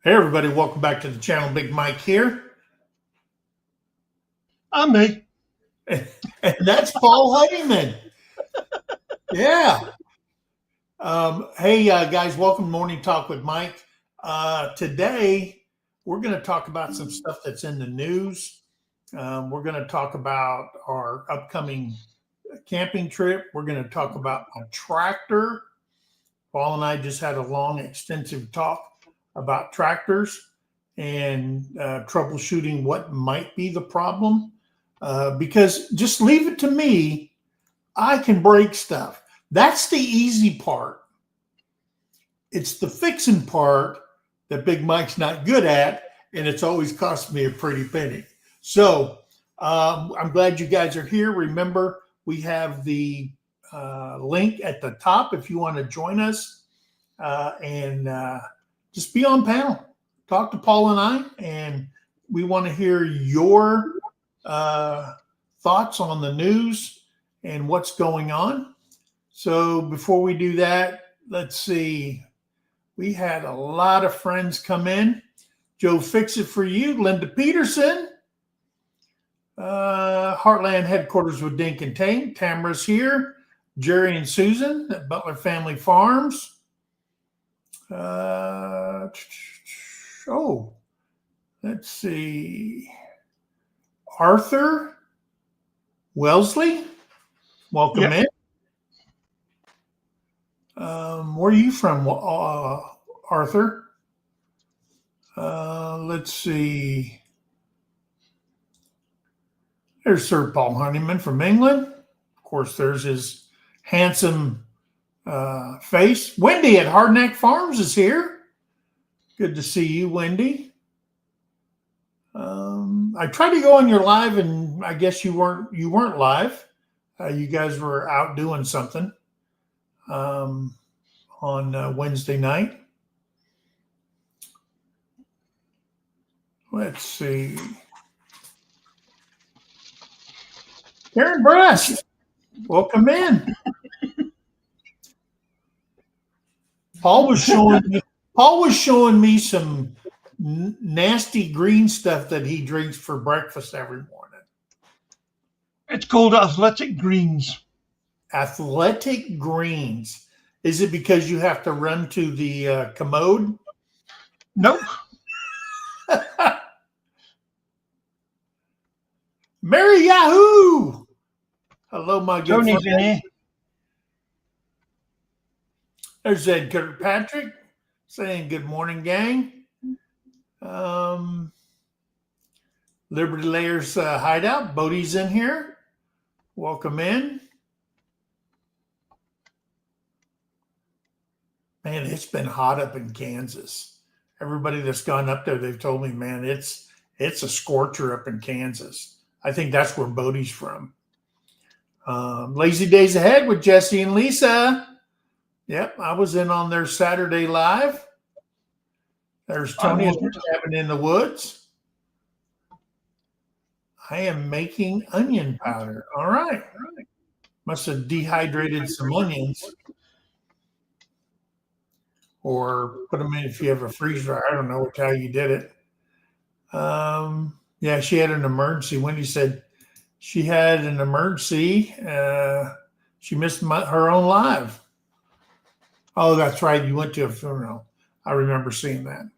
Hey everybody, welcome back to the channel. Big Mike here. I'm me. And that's Paul Honeyman. Yeah. Hey guys, welcome to Morning Talk with Mike. Today, we're going to talk about some stuff that's in the news. We're going to talk about our upcoming camping trip. We're going to talk about a tractor. Paul and I just had a long, extensive talk about tractors and troubleshooting what might be the problem. Because just leave it to me, I can break stuff. That's the easy part. It's the fixing part that Big Mike's not good at, and it's always cost me a pretty penny. So I'm glad you guys are here. Remember, we have the link at the top if you want to join us and just be on panel. Talk to Paul and I, and we want to hear your thoughts on the news and what's going on. So before we do that, let's see. We had a lot of friends come in. Joe Fix It For You, Linda Peterson, Heartland Headquarters with Dink and Tame, Tamara's here, Jerry and Susan at Butler Family Farms. Let's see. Arthur Wellesley, welcome in. Where are you from, Arthur? Let's see. There's Sir Paul Honeyman from England. Of course, there's his handsome face. Wendy at Hardneck Farms is here. Good to see you, Wendy. I tried to go on your live, and I guess you weren't live. You guys were out doing something on Wednesday night. Let's see. Karen Breast, welcome in. Paul was showing me some nasty green stuff that he drinks for breakfast every morning. It's called athletic greens. Athletic greens. Is it because you have to run to the commode? Nope. Mary Yahoo! Hello, my good Tony's friend. in here. There's Ed Kirkpatrick saying good morning, gang. Liberty Layers Hideout. Bodie's in here. Welcome in. Man, it's been hot up in Kansas. Everybody that's gone up there, they've told me, man, it's a scorcher up in Kansas. I think that's where Bodie's from. Lazy Days Ahead with Jesse and Lisa. Yep, I was in on their Saturday live. There's Tony Cabin in the Woods. I am making onion powder. All right. Must have dehydrated some onions. Or put them in if you have a freezer. I don't know how you did it. Yeah, she had an emergency. Wendy said she had an emergency. She missed her own live. Oh, that's right. You went to a funeral. I remember seeing that.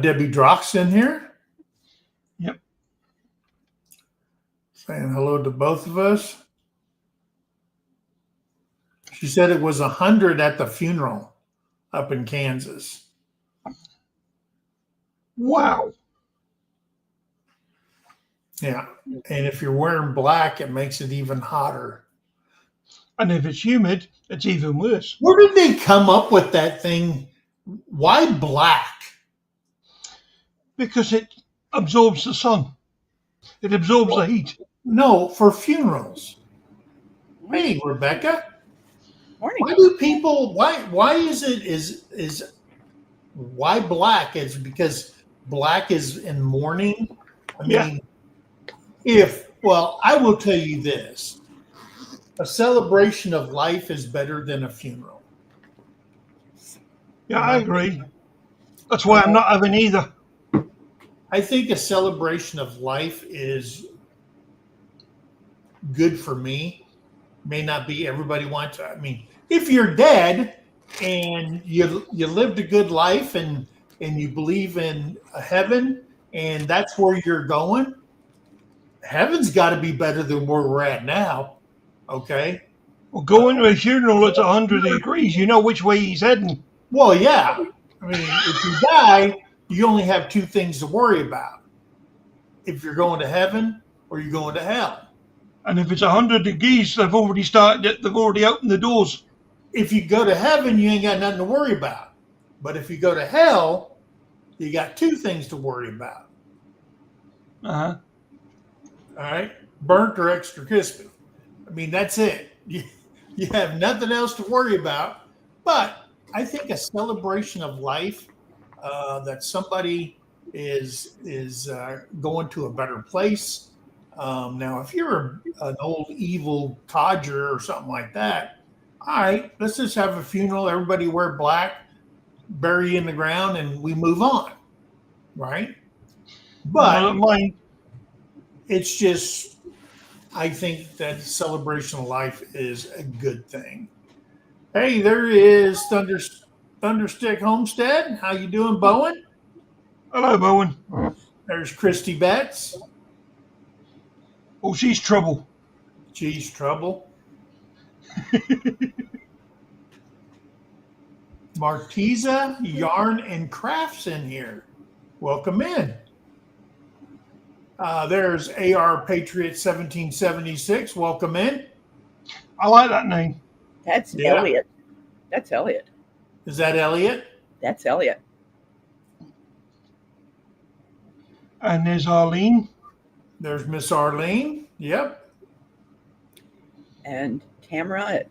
Debbie Drock's in here. Yep. Saying hello to both of us. She said it was 100 at the funeral up in Kansas. Wow. Yeah. And if you're wearing black, it makes it even hotter. And if it's humid, it's even worse. Where did they come up with that thing? Why black? Because it absorbs the sun. It absorbs the heat. No, for funerals. Hey, Rebecca. Morning. Why do people? Why is why black? Is because black is in mourning. I mean, I will tell you this: a celebration of life is better than a funeral. Yeah, You I know, agree. That's why I'm not having either. I think a celebration of life is good for me. May not be everybody wants. I mean, if you're dead and you lived a good life and you believe in a heaven and that's where you're going, heaven's got to be better than where we're at now. Okay. Well, going to a funeral that's 100 degrees, you know which way he's heading. Well, yeah. I mean, if you die, you only have two things to worry about: if you're going to heaven or you're going to hell. And if it's 100 degrees, they've already started. They've already opened the doors. If you go to heaven, you ain't got nothing to worry about. But if you go to hell, you got two things to worry about. Uh-huh. All right, burnt or extra crispy. I mean, that's it. You have nothing else to worry about. But I think a celebration of life, that somebody is going to a better place. Now, if you're an old evil codger or something like that, all right, let's just have a funeral. Everybody wear black, bury you in the ground, and we move on, right? I But don't mind. it's just, I think that celebration of life is a good thing. Hey, there is Thunderstick Homestead. How you doing, Bowen? Hello, Bowen. There's Christy Betts. Oh, she's trouble. Geez, trouble. Martiza Yarn and Crafts in here. Welcome in. There's AR Patriot 1776. Welcome in. I like that name. That's Yeah. Elliot. That's Elliot. Is that Elliot? That's Elliot. And there's Arlene. There's Miss Arlene. Yep. And Tamara at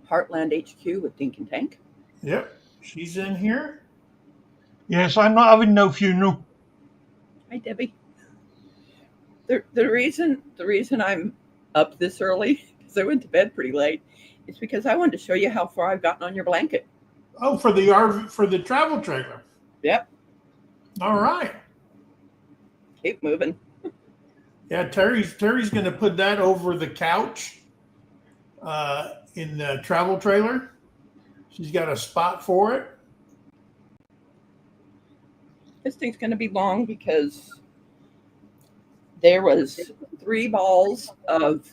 Heartland HQ with Dink and Tank. Yep. She's in here. Yes, I'm not having no funeral. Hi, Debbie. The reason I'm up this early, because I went to bed pretty late, is because I wanted to show you how far I've gotten on your blanket. Oh, for the travel trailer. Yep. All right. Keep moving. Yeah, Terry's going to put that over the couch in the travel trailer. She's got a spot for it. This thing's going to be long because there was 3 balls of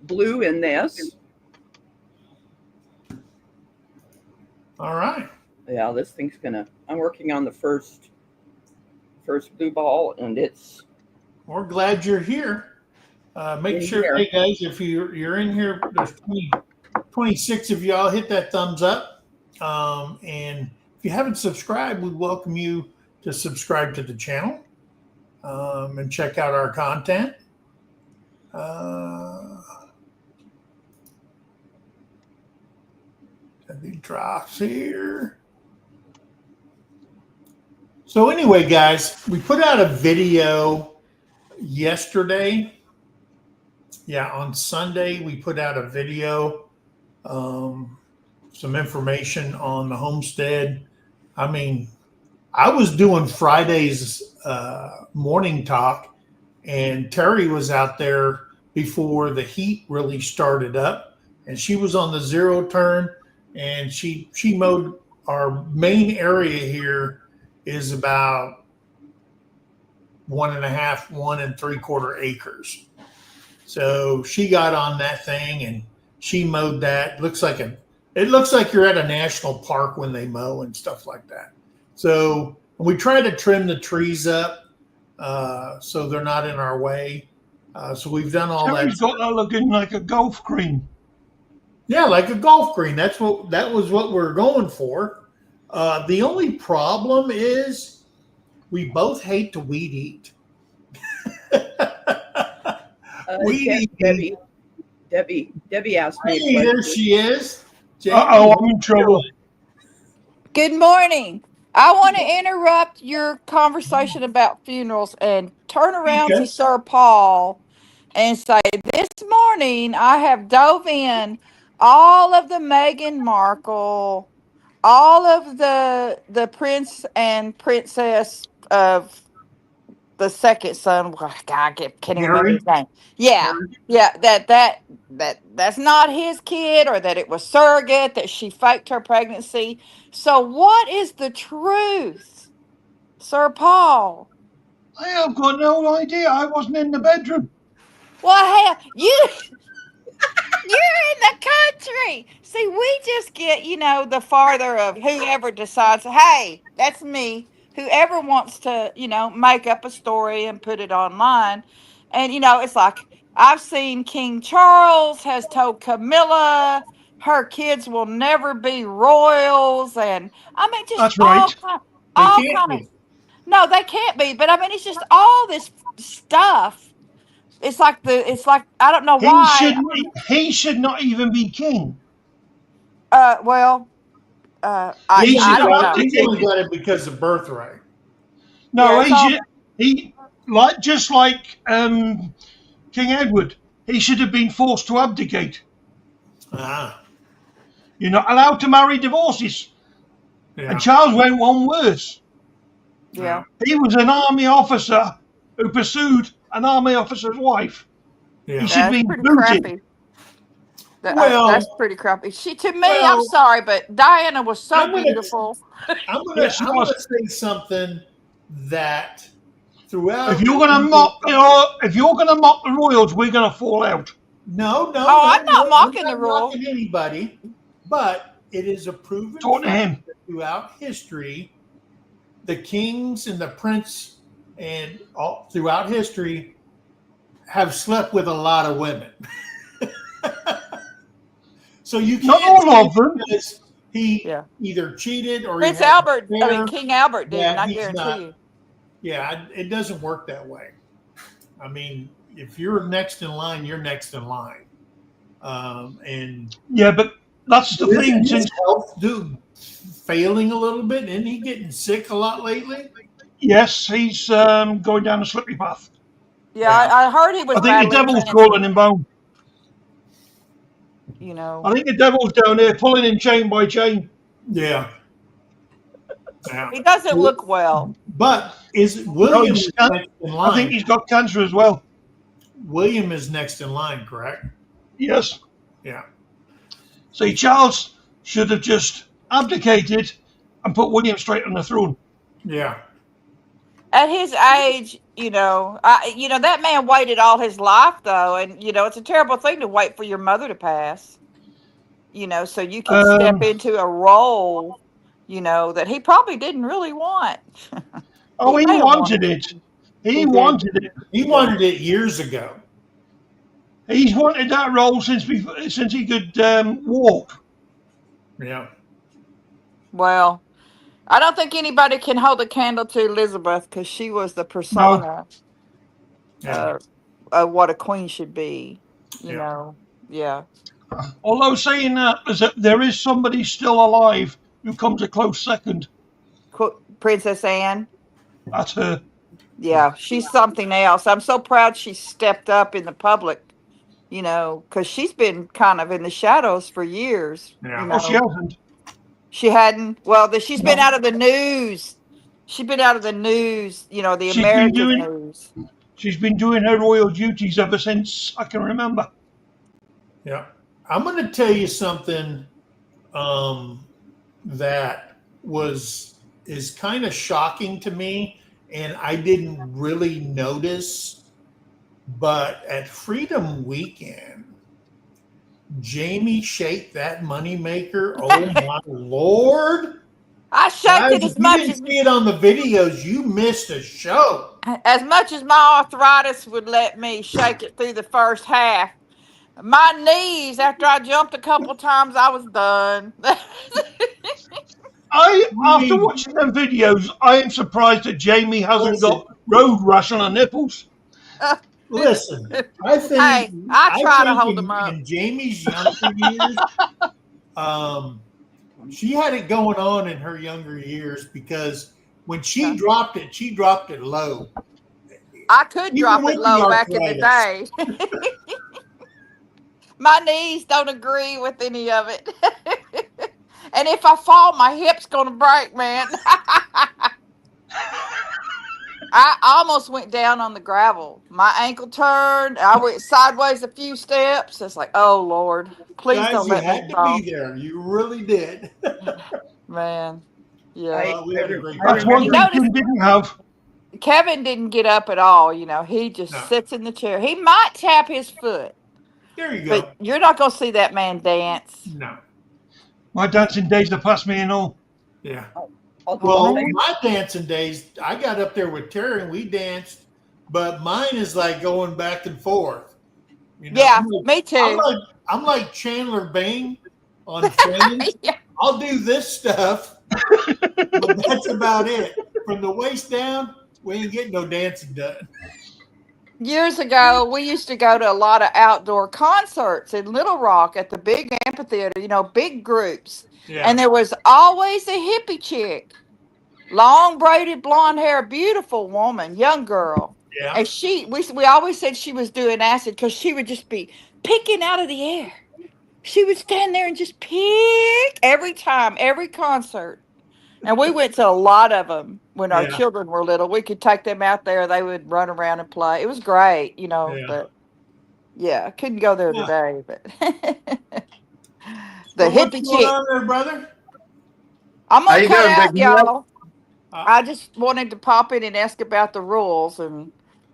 blue in this. All right. Yeah, this thing's gonna. I'm working on the first blue ball, and it's. We're glad you're here. Make sure, here. hey guys, if you're in here, there's 26 of y'all. Hit that thumbs up. And if you haven't subscribed, we welcome you to subscribe to the channel and check out our content. Debbie drops here. So anyway, guys, we put out a video yesterday. Yeah, on Sunday we put out a video, some information on the homestead. I mean, I was doing Friday's morning talk, and Terry was out there before the heat really started up, and she was on the zero turn, and she mowed our main area here is about 1 3/4 acres. So she got on that thing and she mowed that. It looks like you're at a national park when they mow and stuff like that. So we try to trim the trees up so they're not in our way. So we've done all Terry's that. got that looking like a golf green. Yeah, like a golf green. That was what we're going for. The only problem is we both hate to weed eat. Debbie asked me. Hey, there she is. Uh-oh, I'm in trouble. Good morning. I want to interrupt your conversation about funerals and turn around Okay. to Sir Paul and say, this morning I have dove in all of the Meghan Markle all of the prince and princess of the second son. God, I can't even remember Harry. his name. Yeah, Harry. yeah. That's not his kid, or that it was surrogate. That she faked her pregnancy. So, what is the truth, Sir Paul? I have got no idea. I wasn't in the bedroom. Well, hell, you're in the country. See, we just get, the farther of whoever decides, hey, that's me. Whoever wants to, make up a story and put it online. And, it's like I've seen King Charles has told Camilla her kids will never be royals. And I mean, just That's right. They all can't kind of, be. no, they can't be. But I mean, it's just all this stuff. It's like, I don't know He why. should he should not even be king. Well, He He's should I have don't only, know. he's only abdicated. got it because of birthright. Yeah, No, it's he all should he like just like King Edward. He should have been forced to abdicate. Ah, You're not allowed to marry divorces. And yeah, Charles went one worse. yeah, yeah. He was an army officer who pursued an army officer's wife. He yeah. should That's be pretty booted. crappy. That's Well, pretty crappy. To me, I'm well, sorry, but Diana was so I'm gonna, beautiful. Yes, he I'm was. gonna say something that throughout. If you're gonna mock the royals, we're gonna fall out. No, no, Oh, no, I'm not no. We're mocking the not rule. knocking anybody, but it is a proven Talk to fact him. that throughout history, the kings and the prince and all throughout history have slept with a lot of women. So you Not can't all say of them. because he Yeah. either cheated or he Prince had Albert, an I mean, affair King Albert didn't, that I he's guarantee not. you. Yeah, it doesn't work that way. I mean, if you're next in line, you're next in line. And Yeah, but that's the isn't thing. his Since health failing a little bit? Isn't he getting sick a lot lately? yes, he's going down a slippery path. Yeah, Yeah. I heard he was I think the battling devil's cancer, calling him home. you know. I think the devil's down there pulling him chain by chain. Yeah. Yeah. He doesn't look well. But is No, William is next in I think line? he's got cancer as well. William is next in line, correct? Yes. Yeah. See, Charles should have just abdicated and put William straight on the throne. Yeah. At his age, that man waited all his life, though, and it's a terrible thing to wait for your mother to pass. So you can step Um, into a role, that he probably didn't really want. oh, he may have wanted wanted it. He He did. wanted it. He wanted it years ago. He's wanted that role since he could walk. Yeah. Well, I don't think anybody can hold a candle to Elizabeth because she was the No. persona Yeah. of what a queen should be. Yeah. Yeah. Although saying that, there is somebody still alive who comes a close second. Princess Anne. That's her. Yeah, she's something else. I'm so proud she stepped up in the public, because she's been kind of in the shadows for years. Yeah. Oh, she hasn't. She hadn't. Well, she's been No. out of the news. She's been out of the news. The She's been American doing. news. She's been doing her royal duties ever since I can remember. Yeah. I'm going to tell you something that is kind of shocking to me, and I didn't really notice. But at Freedom Weekend, Jamie shaked that moneymaker. Oh my Lord! I shaked Guys, it if you didn't see it on the videos, you missed a show. as much as my arthritis would let me shake it through the first half. My knees, after I jumped a couple times, I was done. After watching them videos, I am surprised that Jamie hasn't got road rash on her nipples. Listen, I think Hey, I try to think hold them up. in Jamie's younger years, she had it going on in her younger years because when she dropped it low. I could Even drop with it the low back in the day. arthritis. My knees don't agree with any of it. And if I fall, my hip's gonna break, man. I almost went down on the gravel. My ankle turned. I went sideways a few steps. It's like, oh Lord, please Guys, don't you let me had to fall, be there. You really did. man. Yeah. I, Well, we I, had a re- great I That's time. one You remember. thing notice Jim didn't have. Kevin didn't get up at all. You know, he just No. sits in the chair. He might tap his foot, There you but go. you're not gonna see that man dance. No. My dancing days are past me and all. Yeah. I'll do Oh the Well, same. man. my dancing days, I got up there with Terry and we danced, but mine is like going back and forth. You know, Yeah, me I'm too. like I'm like Chandler Bing on Friends. Yeah. I'll do this stuff, but that's about it. From the waist down, we ain't getting no dancing done. Years ago, we used to go to a lot of outdoor concerts in Little Rock at the big amphitheater, you know, big groups. And Yeah, there was always a hippie chick, long braided blonde hair, beautiful woman, young girl. yeah, And we always said she was doing acid because she would just be picking out of the air. She would stand there and just pick every time, every concert. And we went to a lot of them when our yeah, children were little. We could take them out there; they would run around and play. It was great, you know. yeah. But yeah, I couldn't go there Yeah. today. But the So what's hippie going chick, on there, brother? I'm How gonna you cut doing, Big out, Neil? y'all. I just wanted to pop in and ask about the rules, and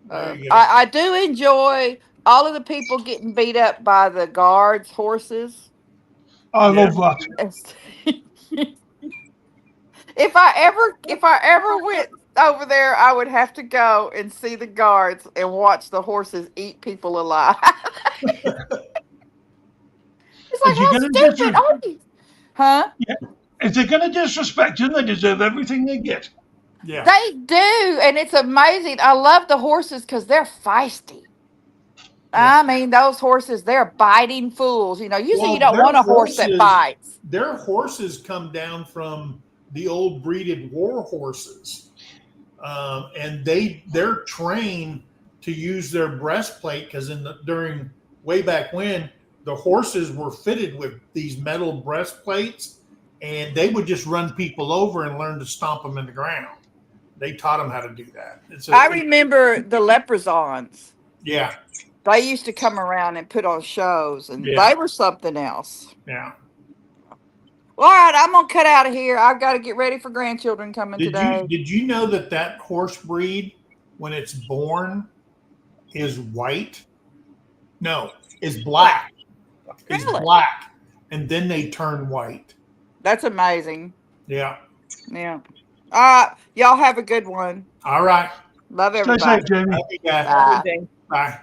There you go. I do enjoy all of the people getting beat up by the guards' horses. I Yeah, love that. It's- if I ever went over there, I would have to go and see the guards and watch the horses eat people alive. It's like, If you're how gonna stupid are you? Huh? yeah, if they're gonna disrespect you, they deserve everything they get. yeah. They do, and it's amazing. I love the horses because they're feisty. Yeah. I mean, those horses, they're biting fools. You know, usually you Well, don't want a horse that bites. their horses come down from the old breeded war horses, and they're trained to use their breastplate because during way back when the horses were fitted with these metal breastplates, and they would just run people over and learn to stomp them in the ground. They taught them how to do that. I remember the leprechauns. Yeah, They used to come around and put on shows, and yeah, they were something else. yeah. All right, I'm gonna cut out of here. I've got to get ready for grandchildren coming today. Did you know that horse breed when it's born is white? No, is black. Is Really? black, and then they turn white. That's amazing. Yeah. Yeah. All right, y'all have a good one. All right. Love Stay everybody. safe, Jamie. Love you guys. Bye. Good day. Bye.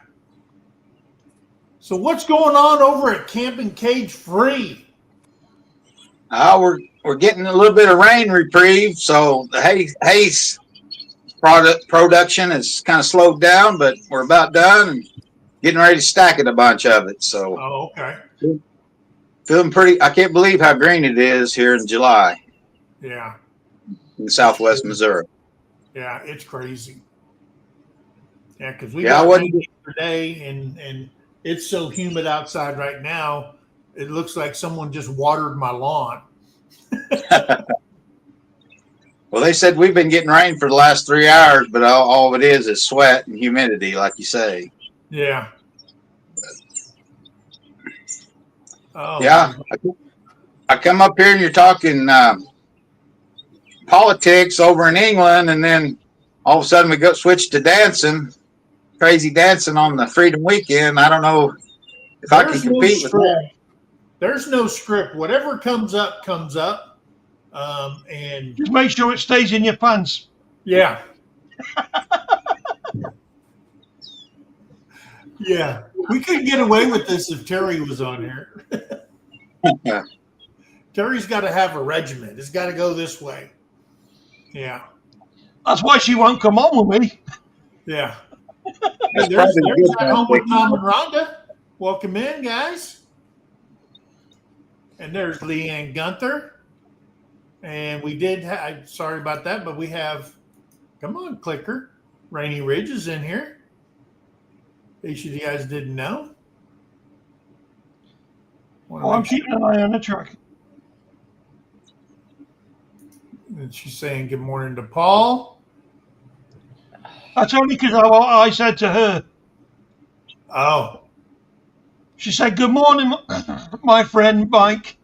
So what's going on over at Camping Cage Free? We're getting a little bit of rain reprieve, so the hay production is kind of slowed down, but we're about done and getting ready to stack it, a bunch of it. So Oh, okay. feeling pretty. I can't believe how green it is here in July Yeah. in Southwest Missouri. Yeah, it's crazy. Yeah, because we Yeah, I got wasn't- rain today, and it's so humid outside right now. It looks like someone just watered my lawn. Well, they said we've been getting rain for the last 3 hours, but all it is sweat and humidity, like you say. Yeah. Oh, Yeah, I come up here and you're talking politics over in England, and then all of a sudden we go switch to dancing, crazy dancing on the Freedom Weekend. I don't know if I can There's no compete with that. script. There's no script. Whatever comes up, comes up. And Just make sure it stays in your pants. yeah. Yeah. We couldn't get away with this if Terry was on here. Yeah. Terry's got to have a regiment. It's got to go this way. Yeah. That's why she won't come on with me. Yeah. Hey, That's there's probably good, at home man. with Mom and Rhonda. Welcome in, guys. And there's Leanne Gunther. And we did sorry about that, but we have, come on, clicker. Rainy Ridge is in here. In case you guys didn't know. Oh, I'm keeping an eye on the track. And she's saying good morning to Paul. That's only because I said to her. Oh, She said, "Good morning, my friend Mike."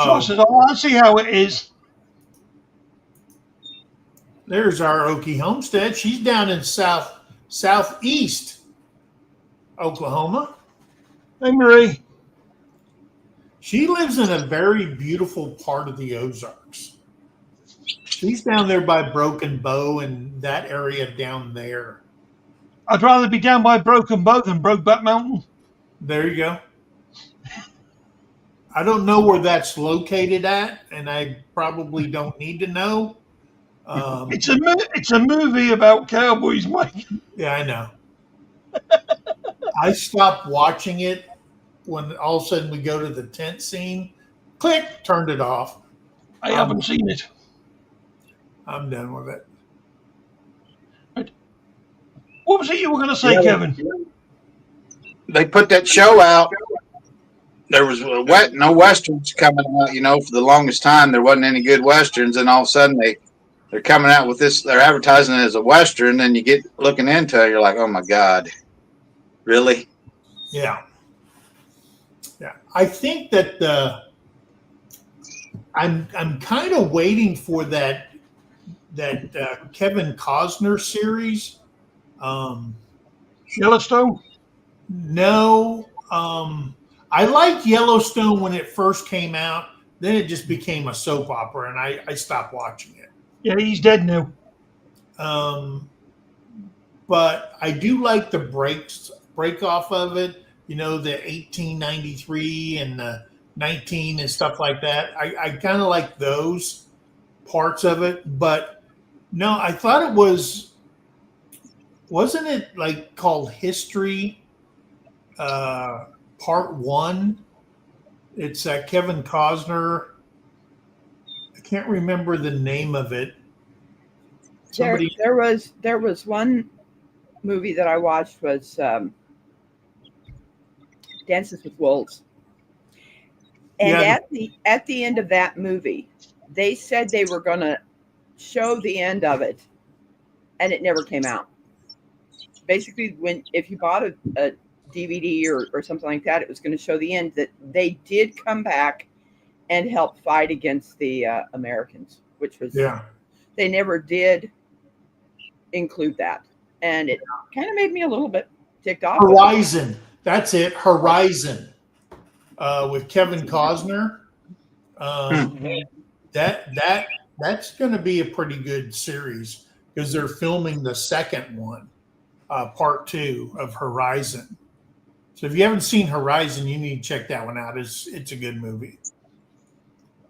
So I said, "Oh, I see how it is." There's our Okie Homestead. She's down in southeast Oklahoma. Hey, Marie. She lives in a very beautiful part of the Ozarks. She's down there by Broken Bow and that area down there. I'd rather be down by Broken Bow than Brokeback Mountain. There you go. I don't know where that's located at, and I probably don't need to know. It's a movie about cowboys, Mike. Yeah, I know. I stopped watching it when all of a sudden we go to the tent scene. Click, turned it off. I haven't seen it. I'm done with it. What was it you were going to say, Kevin? They put that show out. There was no westerns coming out. You know, for the longest time there wasn't any good westerns, and all of a sudden they're coming out with this. They're advertising it as a western, and you get looking into it, you're like, oh my god, really? Yeah. I think that I'm kind of waiting for that Kevin Costner series. Yellowstone? No. I liked Yellowstone when it first came out. Then it just became a soap opera, and I stopped watching it. Yeah, he's dead now. But I do like the break off of it. You know, the 1893 and the 19 and stuff like that. I kind of like those parts of it. But no, I thought it wasn't it like called History Part 1? It's Kevin Costner. I can't remember the name of it. There was one movie that I watched was Dances with Wolves, and at the end of that movie, they said they were going to show the end of it, and it never came out. Basically, if you bought a DVD or something like that, it was going to show the end. That they did come back and help fight against the Americans, which was they never did include that, and it kind of made me a little bit ticked off. Horizon, that's it. Horizon, with Kevin Costner. That's going to be a pretty good series because they're filming the second one, part 2 of Horizon. So if you haven't seen Horizon, you need to check that one out. It's a good movie.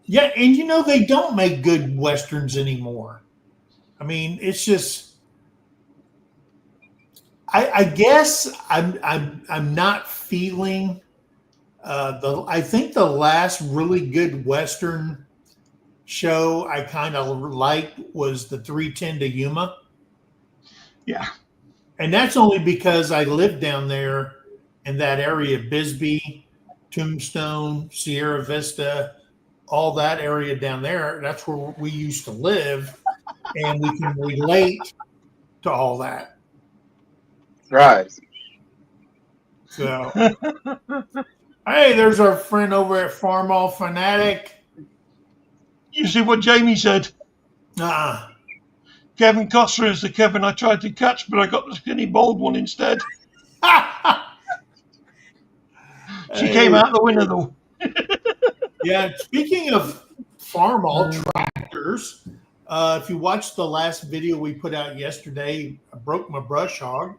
Yeah, and you know they don't make good westerns anymore. I mean, it's just. I guess I'm not feeling I think the last really good western show I kind of liked was the 310 to Yuma. Yeah, and that's only because I lived down there in that area, Bisbee, Tombstone, Sierra Vista, all that area down there. That's where we used to live, and we can relate to all that. Right. So, hey, there's our friend over at FarmallFanatic. you see what Jamie said? Kevin Costner is the Kevin I tried to catch, but I got the skinny bald one instead. She came out the winner, though. Yeah, speaking of Farmall tractors, if you watched the last video we put out yesterday, I broke my brush hog.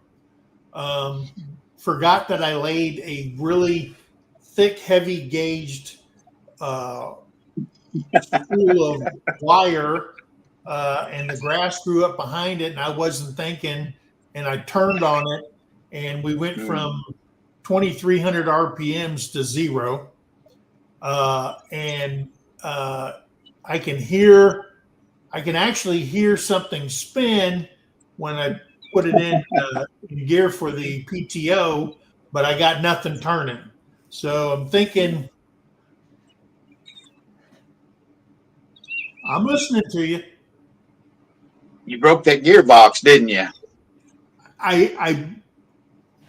Forgot that I laid a really thick, heavy gauged spool of wire, and the grass grew up behind it, and I wasn't thinking, and I turned on it, and we went from 2,300 RPMs to 0. And I can actually hear something spin when I put it in gear for the PTO, but I got nothing turning. So I'm thinking I'm listening to you. You broke that gearbox, didn't you?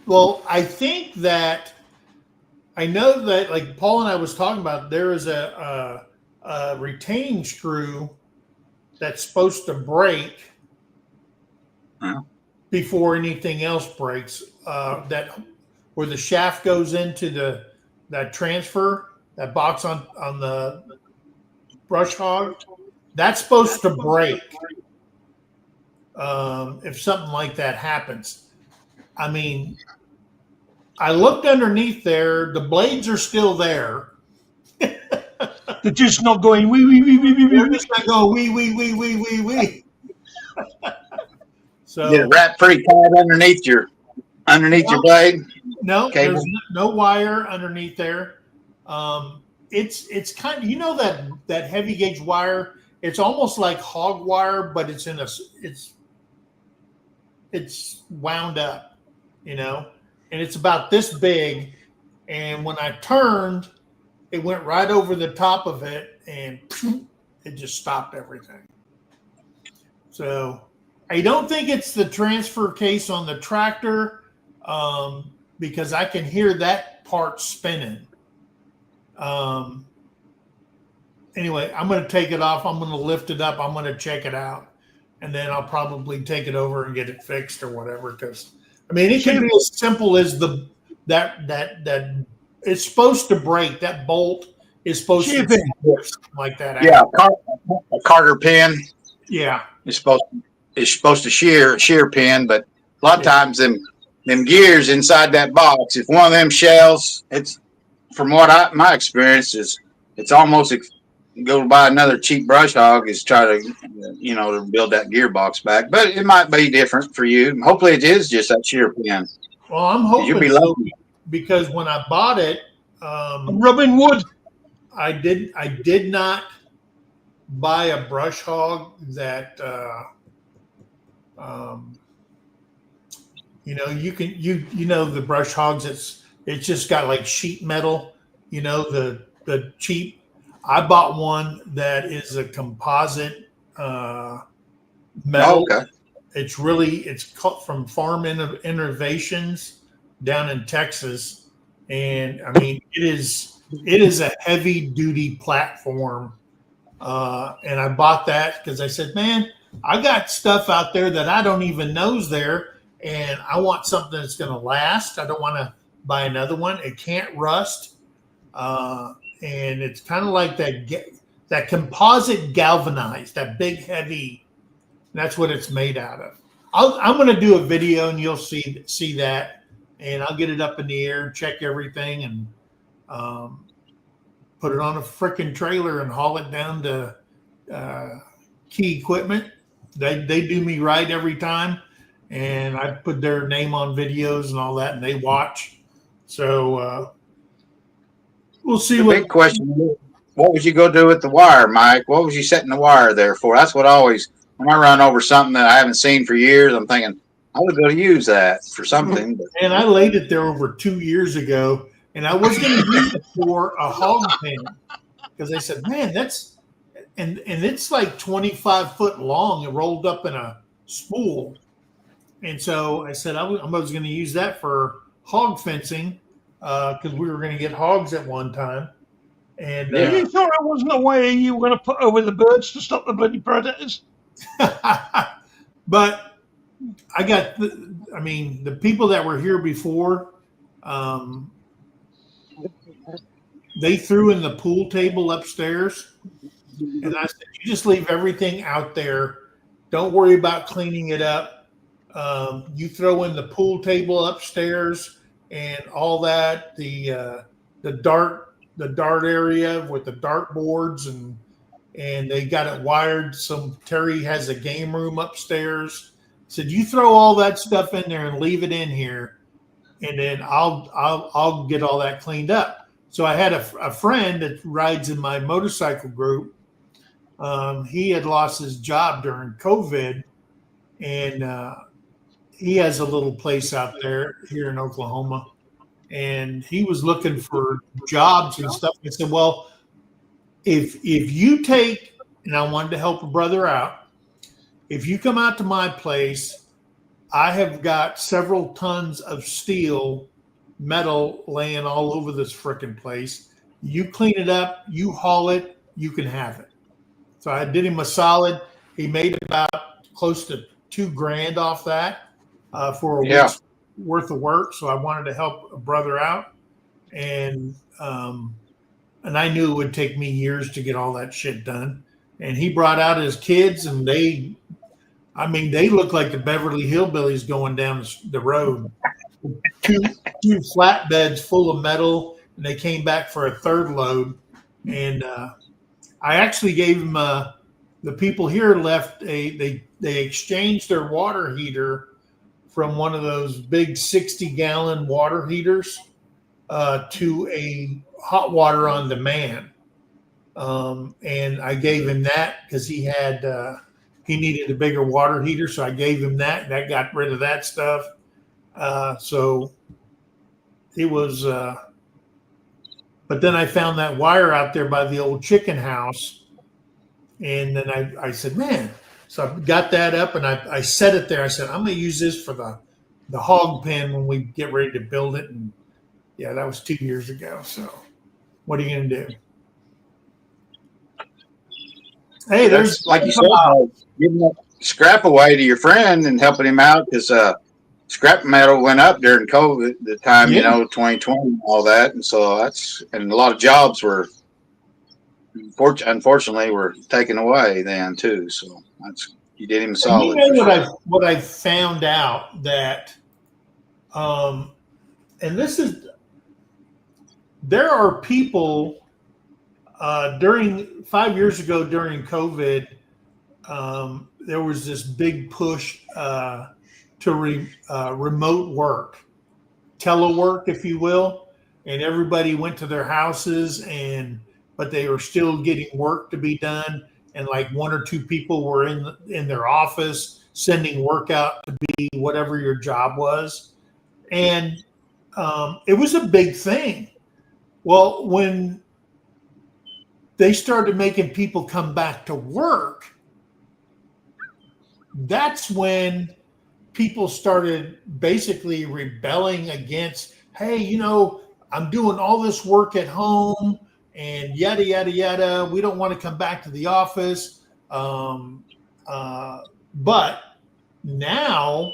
Well, I think that I know that, like Paul and I was talking about, there is a retaining screw that's supposed to break before anything else breaks. That where the shaft goes into that transfer, that box on the brush hog, that's supposed to break if something like that happens. I mean, I looked underneath there. The blades are still there. They're just not going wee wee wee wee wee They're wee. just not going wee wee wee wee wee wee. So Get it wrapped pretty tight underneath your blade. No, Cable. there's no wire underneath there. It's kind of, you know, that heavy gauge wire. It's almost like hog wire, but it's wound up, you know, and it's about this big. And when I turned, it went right over the top of it, and it just stopped everything. So I don't think it's the transfer case on the tractor, because I can hear that part spinning. Anyway, I'm going to take it off. I'm going to lift it up. I'm going to check it out, and then I'll probably take it over and get it fixed or whatever. Because I mean, it can be as simple as that it's supposed to break. That bolt is supposed to be something like that. Yeah, a Carter pin. Yeah, It's supposed to shear pin, but a lot of times them gears inside that box, if one of them shells, it's from what my experience is, it's almost go buy another cheap brush hog is try to to build that gearbox back. But it might be different for you. Hopefully it is just that shear pin. well, I'm hoping you'll be lucky. because when I bought it, I'm rubbing wood. I did not buy a brush hog that you know the brush hogs, it's just got like sheet metal, the cheap. I bought one that is a composite metal. Oh, okay. It's cut from Farm Innovations down in Texas, and I mean it is a heavy duty platform. And I bought that because I said, man, I got stuff out there that I don't even know's there, and I want something that's going to last. I don't want to buy another one. It can't rust, and it's kind of like that composite galvanized, that big heavy. That's what it's made out of. I'm going to do a video, and you'll see that, and I'll get it up in the air, check everything, and put it on a freaking trailer and haul it down to Key Equipment. They do me right every time, and I put their name on videos and all that, and they watch. So we'll see. The big question is, what would you go do with the wire, Mike? What was you setting the wire there for? That's what when I run over something that I haven't seen for years, I'm thinking I would go to use that for something. And I laid it there over 2 years ago. And I was going to use it for a hog pen because I said, man, and it's like 25 foot long. It rolled up in a spool. And so I said, I was going to use that for hog fencing because we were going to get hogs at one time. And You thought it wasn't a way you were going to put over the birds to stop the bloody predators? but I got, the people that were here before, they threw in the pool table upstairs, and I said, you just leave everything out there. Don't worry about cleaning it up. You throw in the pool table upstairs and all that, the dart area with the dart boards, and they got it wired. Terry has a game room upstairs. Said, you throw all that stuff in there and leave it in here, and then I'll get all that cleaned up. So I had a friend that rides in my motorcycle group. He had lost his job during COVID, and he has a little place out there here in Oklahoma, and he was looking for jobs and stuff. I said, well, if you take and I wanted to help a brother out. If you come out to my place, I have got several tons of steel, metal laying all over this frickin' place. You clean it up, you haul it, you can have it. So I did him a solid. He made about close to $2,000 off that for a week's worth of work. So I wanted to help a brother out, and I knew it would take me years to get all that shit done. And he brought out his kids, and they look like the Beverly Hillbillies going down the road. Two flatbeds full of metal, and they came back for a third load. And I actually gave them the people here left they exchanged their water heater from one of those big 60-gallon water heaters to a hot water on demand. And I gave him that because he needed a bigger water heater, so I gave him that. That got rid of that stuff. So it was, but then I found that wire out there by the old chicken house. And then I said, man, so I got that up and I set it there. I said, I'm going to use this for the hog pen when we get ready to build it. And yeah, that was 2 years ago. So what are you going to do? Hey, there's like you said, giving that scrap away to your friend and helping him out because scrap metal went up during COVID, the time, 2020 and all that. And so and a lot of jobs were, unfortunately, were taken away then too. So you did him a solid. What I found out that, and there are people during 5 years ago during COVID, there was this big push to remote work, telework, if you will, and everybody went to their houses, but they were still getting work to be done, and like one or two people were in their office sending work out to be whatever your job was, and it was a big thing. Well, when they started making people come back to work, that's when people started basically rebelling against, hey, I'm doing all this work at home and yada, yada, yada. We don't want to come back to the office. But now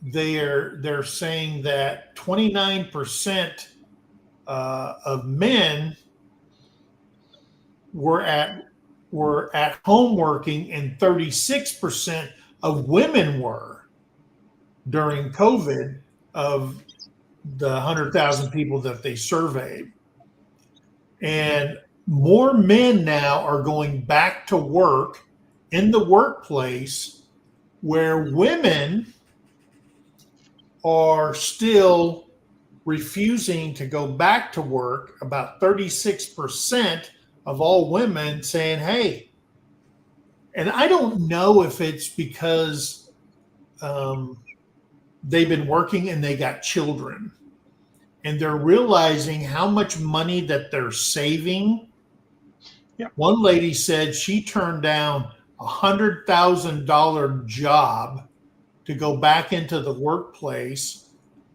they're saying that 29% of men were at home working, and 36% of women were during COVID of the 100,000 people that they surveyed. And more men now are going back to work in the workplace, where women are still refusing to go back to work. About 36% of all women saying, hey, and I don't know if it's because they've been working and they got children and they're realizing how much money that they're saving. Yep. One lady said she turned down $100,000 job to go back into the workplace,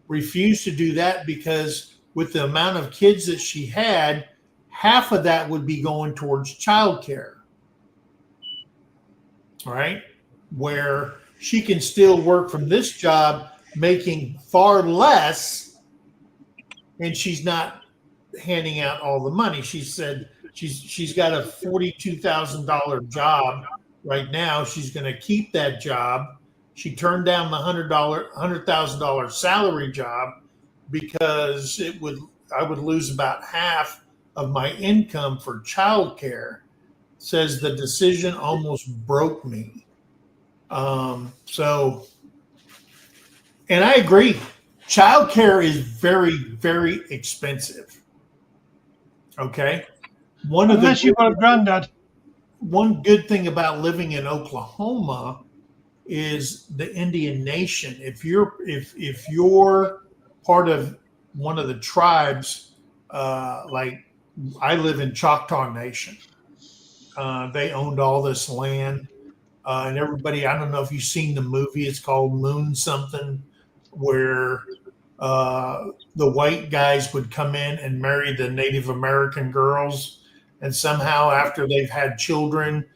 refused to do that because with the amount of kids that she had, half of that would be going towards childcare. All right. Where she can still work from this job making far less, and she's not handing out all the money. She said she's got a $42,000 job right now. She's going to keep that job. She turned down the $100,000 salary job because I would lose about half of my income for childcare. Says the decision almost broke me. And I agree. Childcare is very, very expensive. Okay. Unless you've got a granddad. One good thing about living in Oklahoma is the Indian Nation. If you're part of one of the tribes, like I live in Choctaw Nation, They owned all this land. And everybody, I don't know if you've seen the movie, it's called Moon something, where the white guys would come in and marry the Native American girls. And somehow, after they've had children,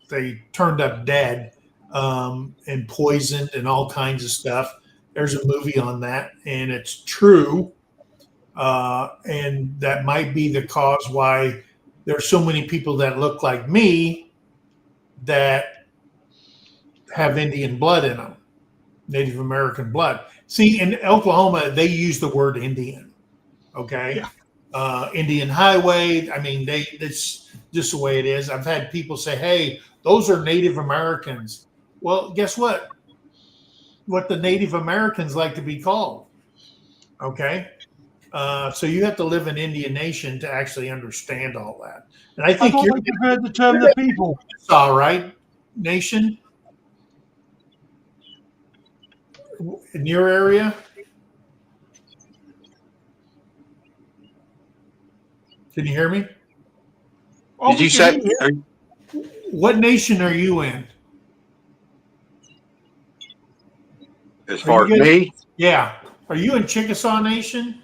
they turned up dead and poisoned and all kinds of stuff. There's a movie on that, and it's true. And that might be the cause why there's so many people that look like me that have Indian blood in them, Native American blood. See, in Oklahoma, they use the word Indian. Okay. Yeah. Indian Highway. I mean, it's just the way it is. I've had people say, hey, those are Native Americans. Well, guess what? What the Native Americans like to be called. Okay. So you have to live in Indian Nation to actually understand all that. And I think you've heard the term the people. All right, Nation. In your area? Can you hear me? Did you say what nation are you in? As far as me? Yeah. Are you in Chickasaw Nation?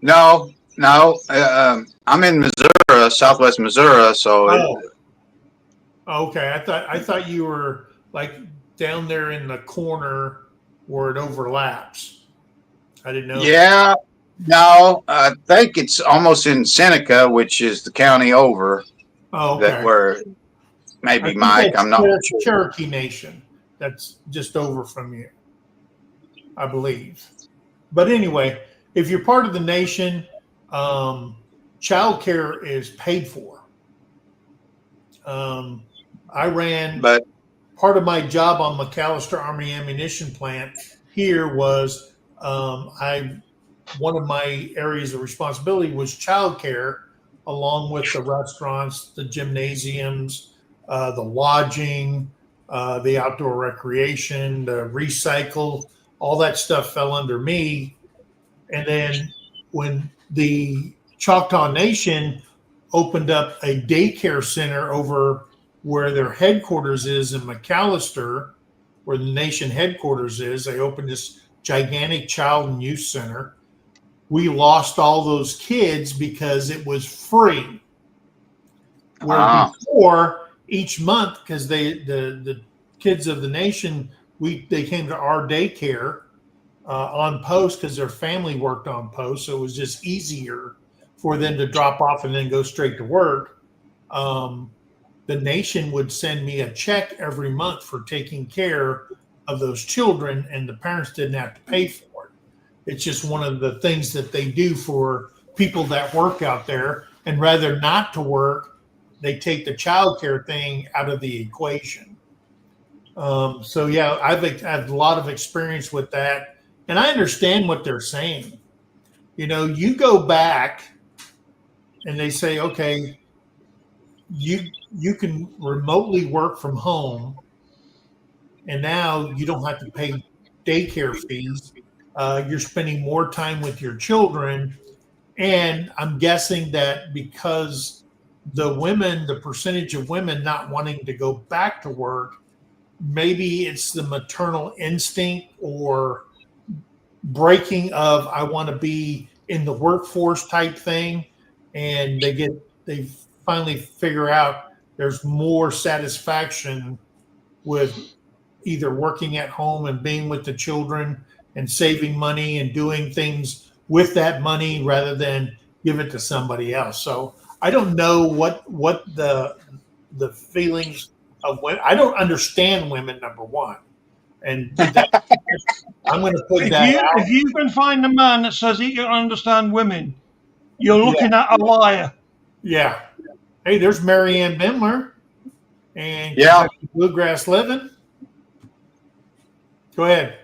No. I'm in Missouri, Southwest Missouri. So. Okay. I thought you were like down there in the corner where it overlaps. I didn't know. Yeah. No, I think it's almost in Seneca, which is the county over. Oh, okay. That where maybe Mike. I'm not sure. Cherokee Nation. That's just over from you, I believe. But anyway, if you're part of the nation, child care is paid for. I ran, but part of my job on McAllister Army Ammunition Plant here was one of my areas of responsibility was child care, along with the restaurants, the gymnasiums, the lodging, the outdoor recreation, the recycle, all that stuff fell under me. And then when the Choctaw Nation opened up a daycare center over where their headquarters is in McAllister, where the nation headquarters is, they opened this gigantic child and youth center. We lost all those kids because it was free. Where before, each month, because the kids of the nation, they came to our daycare on post because their family worked on post, so it was just easier for them to drop off and then go straight to work. The nation would send me a check every month for taking care of those children, and the parents didn't have to pay for it. It's just one of the things that they do for people that work out there, and rather not to work, they take the child care thing out of the equation. So yeah, I've had a lot of experience with that, and I understand what they're saying. You know, you go back and they say, okay, you can remotely work from home, and now you don't have to pay daycare fees. You're spending more time with your children. And I'm guessing that because the percentage of women not wanting to go back to work, maybe it's the maternal instinct or breaking of I want to be in the workforce type thing. And they finally figure out there's more satisfaction with either working at home and being with the children and saving money and doing things with that money rather than give it to somebody else. So I don't know what the feelings of women. I don't understand women, number one, and I'm going to put that out. If you can find a man that says he can understand women, you're looking at a liar. Yeah. Hey, there's Marianne Bimler and Bluegrass Living. Go ahead.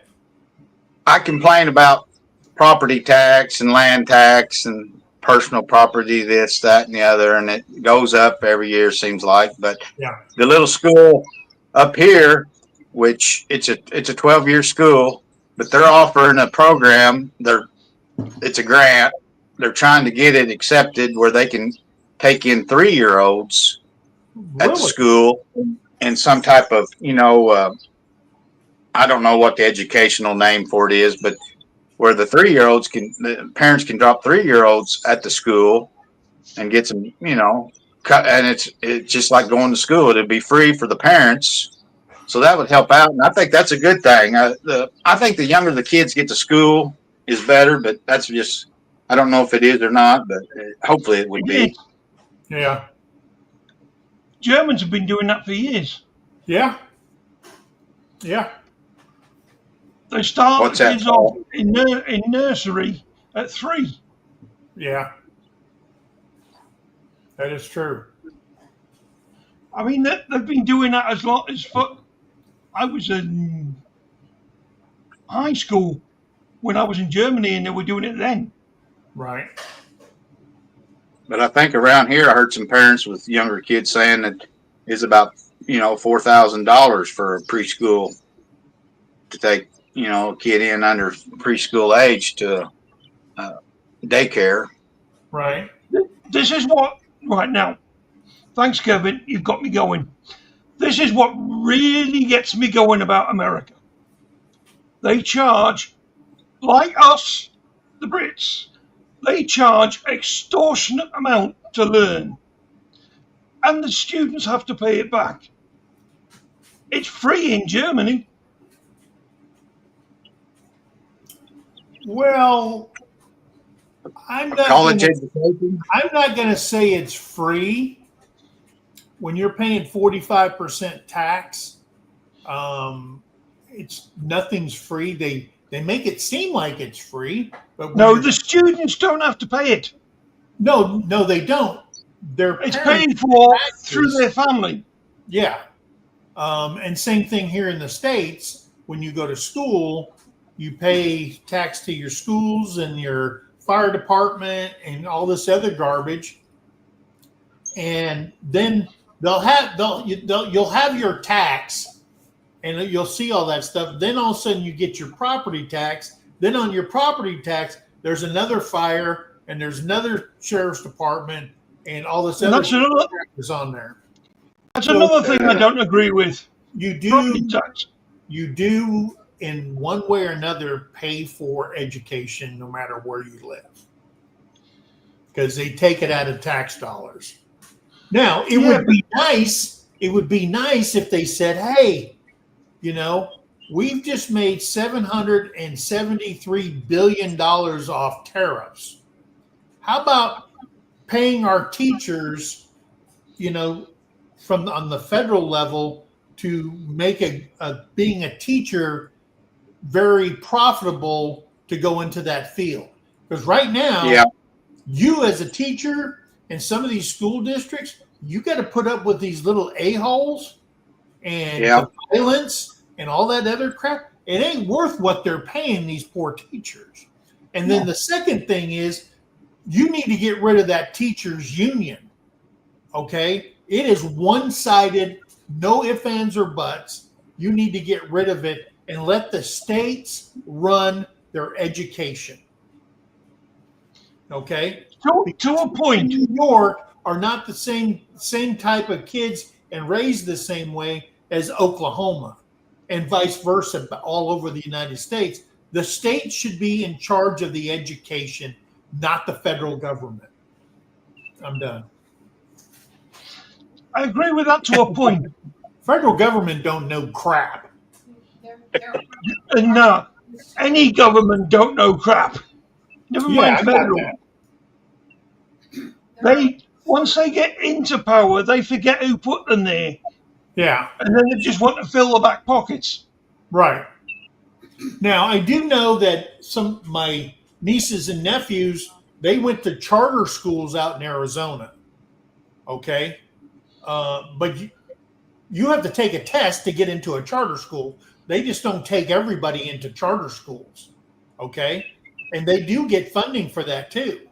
I complain about property tax and land tax and personal property, this, that, and the other, and it goes up every year, seems like. But the little school up here, which it's a 12-year school, but they're offering a program. It's a grant. They're trying to get it accepted where they can take in 3-year-olds at the Really? school in some type of, I don't know what the educational name for it is, but where the parents can drop 3-year-olds at the school and get some, and it's just like going to school. It'd be free for the parents. So that would help out. And I think that's a good thing. I think the younger the kids get to school is better, but that's just, I don't know if it is or not, but hopefully it would be. Yeah. Germans have been doing that for years. Yeah. Yeah. They start What's that, kids off in nursery at 3. Yeah. That is true. I mean, they've been doing that as long as I was in high school when I was in Germany, and they were doing it then. Right. But I think around here, I heard some parents with younger kids saying that it's about, $4,000 for a preschool to take, a kid in under preschool age to daycare. Right. This is what, right now, thanks, Kevin, you've got me going. This is what really gets me going about America. They charge, like us, the Brits, they charge extortionate amount to learn. And the students have to pay it back. It's free in Germany. Well, I'm not College gonna, education. I'm not going to say it's free when you're paying 45% tax. It's nothing's free. They make it seem like it's free, but No, the students don't have to pay it. no, they don't. It's paid for taxes, through their family. Yeah. And same thing here in the States. When you go to school, you pay tax to your schools and your fire department and all this other garbage. And then you'll have your tax, and you'll see all that stuff. Then all of a sudden you get your property tax. Then on your property tax, there's another fire and there's another sheriff's department and all this And other that's another, stuff is on there. that's another thing I don't agree with. You Property do tax. you do in one way or another pay for education no matter where you live, because they take it out of tax dollars. Now it would be nice if they said, hey, we've just made $773 billion off tariffs. How about paying our teachers, on the federal level, to make being a teacher very profitable to go into that field? Because right now, you as a teacher in some of these school districts, you got to put up with these little a-holes and the violence and all that other crap. It ain't worth what they're paying these poor teachers. And then the second thing is, you need to get rid of that teachers union. Okay? It is one-sided, no ifs, ands, or buts. You need to get rid of it and let the states run their education. Okay? To a point. New York are not the same type of kids and raised the same way as Oklahoma, and vice versa all over the United States. The state should be in charge of the education, not the federal government. I'm done. I agree with that to a point. Federal government don't know crap. And any government don't know crap. Never mind federal. Once they get into power, they forget who put them there. Yeah. And then they just want to fill the back pockets. Right. Now, I do know that my nieces and nephews, they went to charter schools out in Arizona. Okay. But you have to take a test to get into a charter school. They just don't take everybody into charter schools. Okay. And they do get funding for that too.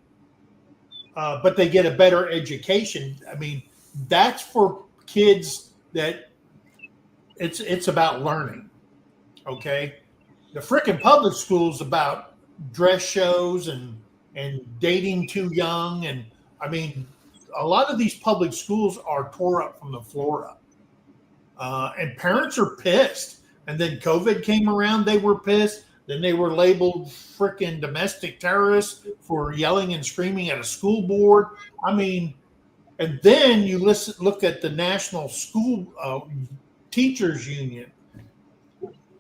But they get a better education. I mean, that's for kids that it's about learning. Okay. The frickin' public school's about dress shows and dating too young. And I mean, a lot of these public schools are tore up from the floor up. And parents are pissed. And then COVID came around, they were pissed. Then they were labeled freaking domestic terrorists for yelling and screaming at a school board. I mean, and then you look at the National School Teachers Union.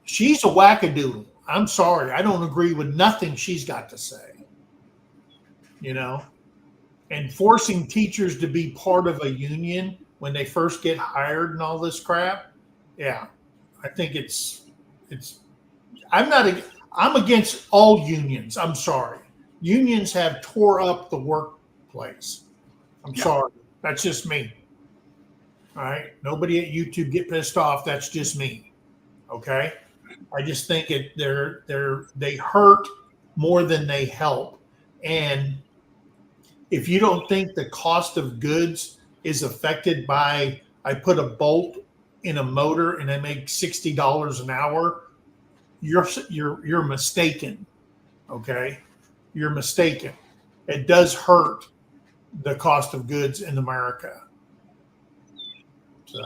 She's a wackadoodle. I'm sorry. I don't agree with nothing she's got to say. You know, and forcing teachers to be part of a union when they first get hired and all this crap. Yeah, I think I'm against all unions. I'm sorry. Unions have tore up the workplace. I'm sorry. That's just me. All right. Nobody at YouTube get pissed off. That's just me. Okay. I just think they hurt more than they help. And if you don't think the cost of goods is affected by, I put a bolt in a motor and I make $60 an hour, you're mistaken. Okay. You're mistaken. It does hurt the cost of goods in America. So,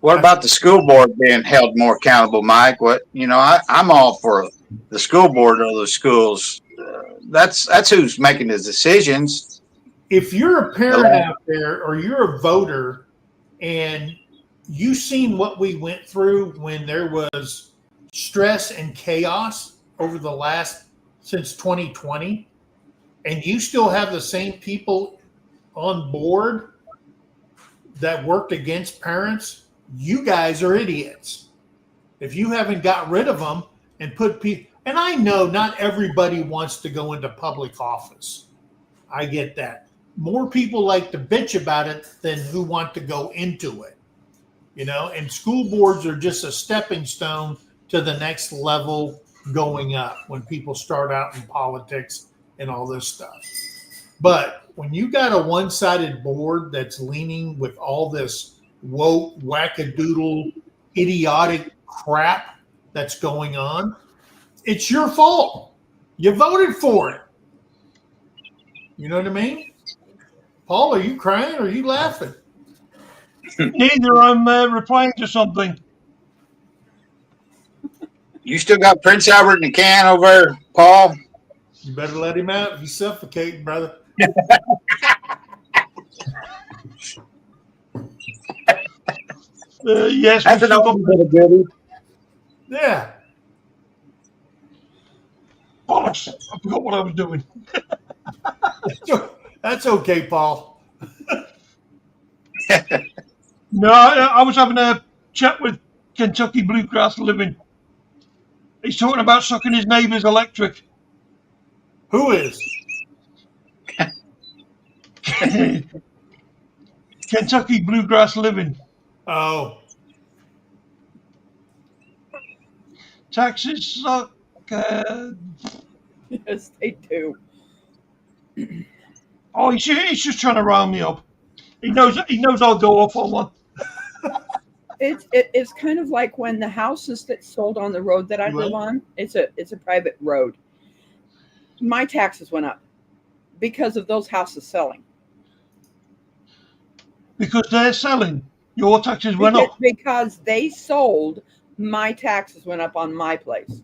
what about the school board being held more accountable, Mike? I'm all for the school board of the schools. That's who's making the decisions. If you're a parent out there or you're a voter and you've seen what we went through when there was stress and chaos over since 2020, and you still have the same people on board that worked against parents, you guys are idiots. If you haven't got rid of them and put people, and I know not everybody wants to go into public office. I get that. More people like to bitch about it than who want to go into it. You know, and school boards are just a stepping stone to the next level going up when people start out in politics and all this stuff. But when you got a one-sided board that's leaning with all this woke, wackadoodle, idiotic crap that's going on, it's your fault. You voted for it. You know what I mean? Paul, are you crying or are you laughing? Neither. I'm replying to something. You still got Prince Albert in the can over there, Paul? You better let him out. He's suffocating, brother. Yes, that's an old bit of goodie. Yeah. Bollocks. I forgot what I was doing. That's okay, Paul. No, I was having a chat with Kentucky Bluegrass Living. He's talking about sucking his neighbour's electric. Who is? Kentucky Bluegrass Living. Oh. Taxes suck. Yes, they do. Oh, he's just trying to round me up. He knows I'll go off on one. It's kind of like when the houses that sold on the road that I live on, it's a private road. My taxes went up because of those houses selling. Because they're selling, your taxes went up. Because they sold, my taxes went up on my place.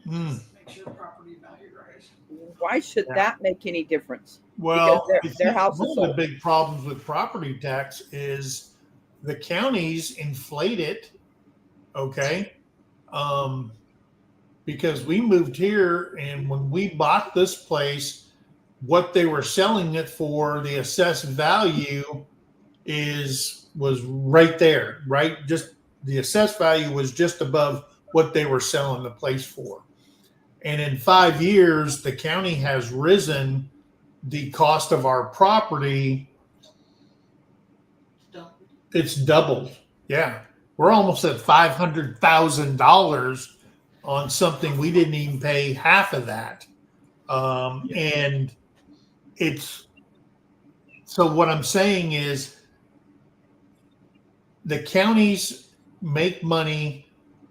Makes your property value rise. Why should that make any difference? Well, their house is one of the big problems with property tax is the counties inflate it, okay? Because we moved here, and when we bought this place, what they were selling it for, the assessed value was right there, right? Just the assessed value was just above what they were selling the place for. And in 5 years, the county has risen the cost of our property. It's doubled. Yeah. We're almost at $500,000 on something we didn't even pay half of that. And so what I'm saying is the counties make money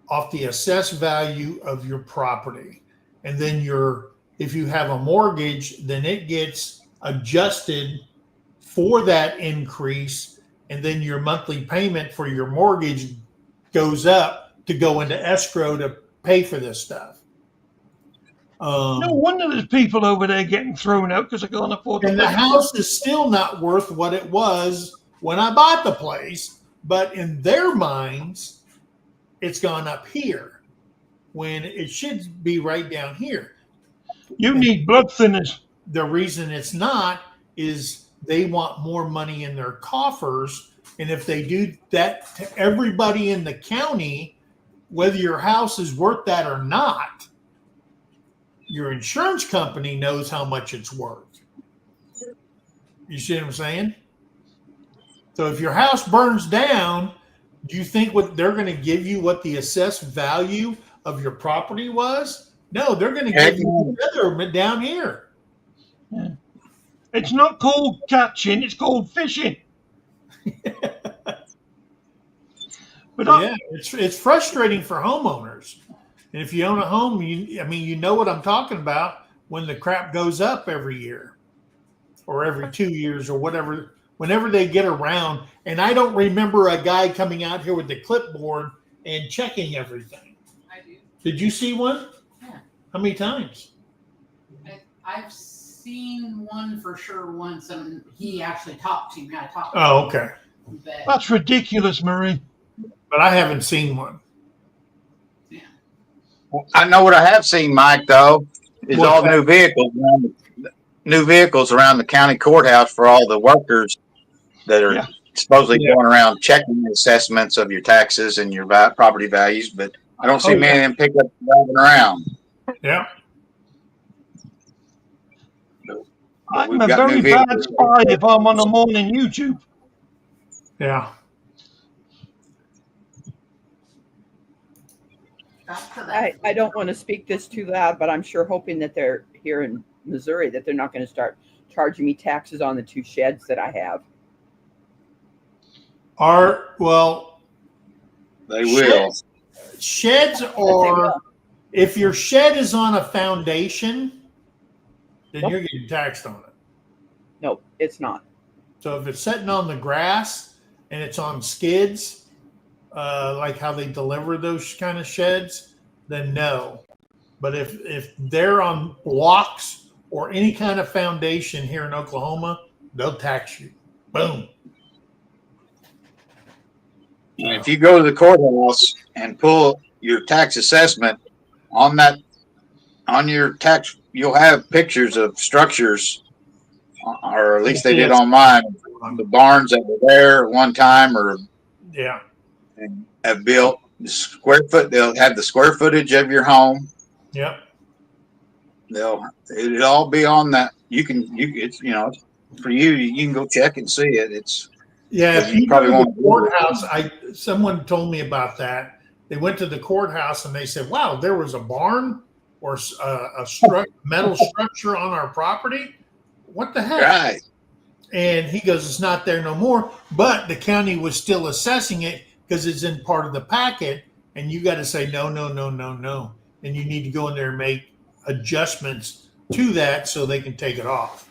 off the assessed value of your property. And then if you have a mortgage, then it gets adjusted for that increase, and then your monthly payment for your mortgage goes up to go into escrow to pay for this stuff. No wonder there's people over there getting thrown out because they can't afford to And the pay. house is still not worth what it was when I bought the place, but in their minds, it's gone up here when it should be right down here. You need blood thinners. The reason it's not is they want more money in their coffers. And if they do that to everybody in the county, whether your house is worth that or not, your insurance company knows how much it's worth. You see what I'm saying? So if your house burns down, do you think what they're going to give you what the assessed value of your property was? No, they're going to give you the other down here. Yeah. It's not called catching, it's called fishing. But yeah, it's frustrating for homeowners. And if you own a home, you know what I'm talking about when the crap goes up every year or every 2 years or whatever, whenever they get around. And I don't remember a guy coming out here with the clipboard and checking everything. I do. Did you see one? Yeah. How many times? I've seen one for sure once, and he actually talked to me. I talked to Oh, okay. him. But that's ridiculous, Marie. But I haven't seen one. I know what I have seen, Mike, though, is What's all that? new vehicles around the county courthouse for all the workers that are supposedly going around checking the assessments of your taxes and your property values. But I don't see many of them pickups driving around. Yeah. I'm a very bad spy if I'm on the morning YouTube. Yeah. I don't want to speak this too loud, but I'm sure hoping that they're here in Missouri that they're not going to start charging me taxes on the 2 sheds that I have. They will. Sheds are, if your shed is on a foundation, then you're getting taxed on it. No, it's not. So if it's sitting on the grass and it's on skids, like how they deliver those kind of sheds, then no. But if they're on blocks or any kind of foundation here in Oklahoma, they'll tax you. Boom. And if you go to the courthouse and pull your tax assessment on your tax, you'll have pictures of structures, or at least they did on mine, the barns that were there at one time, or and have built the square foot. They'll have the square footage of your home. Yep. It'll all be on that. It's for you. You can go check and see it. If you probably go to the courthouse. Someone told me about that. They went to the courthouse and they said, "Wow, there was a barn or a metal structure on our property. What the heck?" Right. And he goes, "It's not there no more." But the county was still assessing it because it's in part of the packet, and you got to say no, and you need to go in there and make adjustments to that so they can take it off.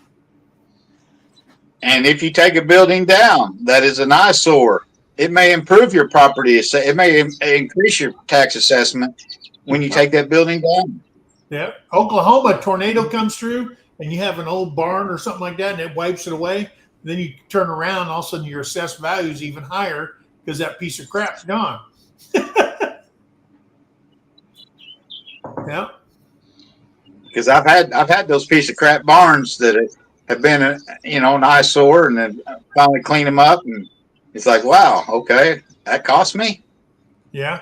And if you take a building down that is an eyesore, it may improve your property. It may increase your tax assessment when you take that building down. Yeah. Oklahoma, a tornado comes through and you have an old barn or something like that and it wipes it away. Then you turn around, all of a sudden your assessed value is even higher because that piece of crap's gone. Yeah. Because I've had those piece of crap barns that have been an eyesore, and then finally clean them up, and it's like, wow, okay, that cost me. Yeah.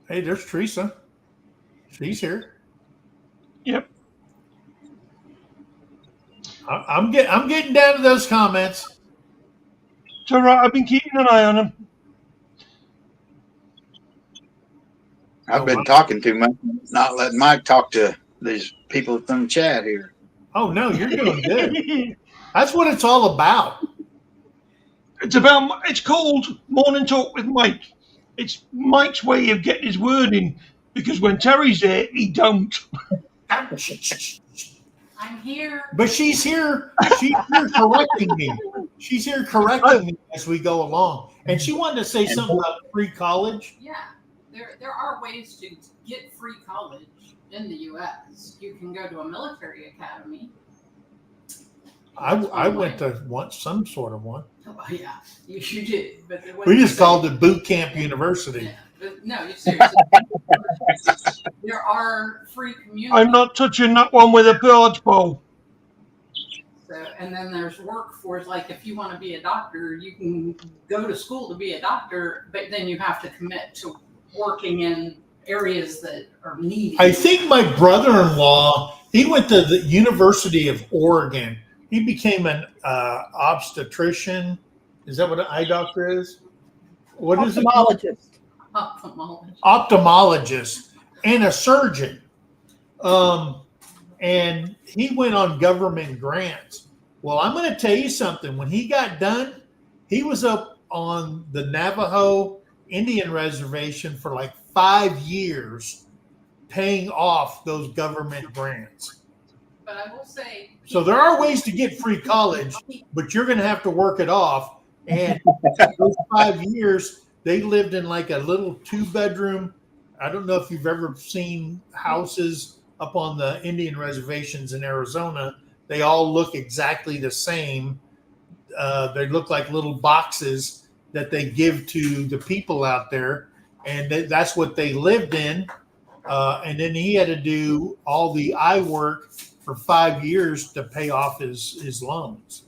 Hey, there's Teresa. She's here. Yep. I'm getting down to those comments. It's all right. I've been keeping an eye on them. I've been talking too much, not letting Mike talk to these people from the chat here. Oh no, you're doing good. That's what it's all about. It's called Morning Talk with Mike. It's Mike's way of getting his word in, because when Terry's there, he don't. I'm here. But she's here. She's here correcting me. She's here correcting me as we go along. And she wanted to say something about free college. Yeah, there are ways to get free college in the U.S. You can go to a military academy. I went to some sort of one. Oh, yeah, you did. But We just called it Boot Camp University. Yeah, but no, seriously. There are free communities. I'm not touching that one with a bilge pole. So, and then there's workforce. Like if you want to be a doctor, you can go to school to be a doctor, but then you have to commit to working in areas that are needed. I think my brother-in-law, he went to the University of Oregon. He became an obstetrician. Is that what an eye doctor is? What is it? Ophthalmologist. Ophthalmologist and a surgeon. And he went on government grants. Well, I'm going to tell you something. When he got done, he was up on the Navajo Indian reservation for like 5 years paying off those government grants. But I will say, so there are ways to get free college, but you're going to have to work it off. And those 5 years, they lived in like a little 2-bedroom. I don't know if you've ever seen houses up on the Indian reservations in Arizona. They all look exactly the same. They look like little boxes that they give to the people out there. And that's what they lived in. And then he had to do all the eye work for 5 years to pay off his loans.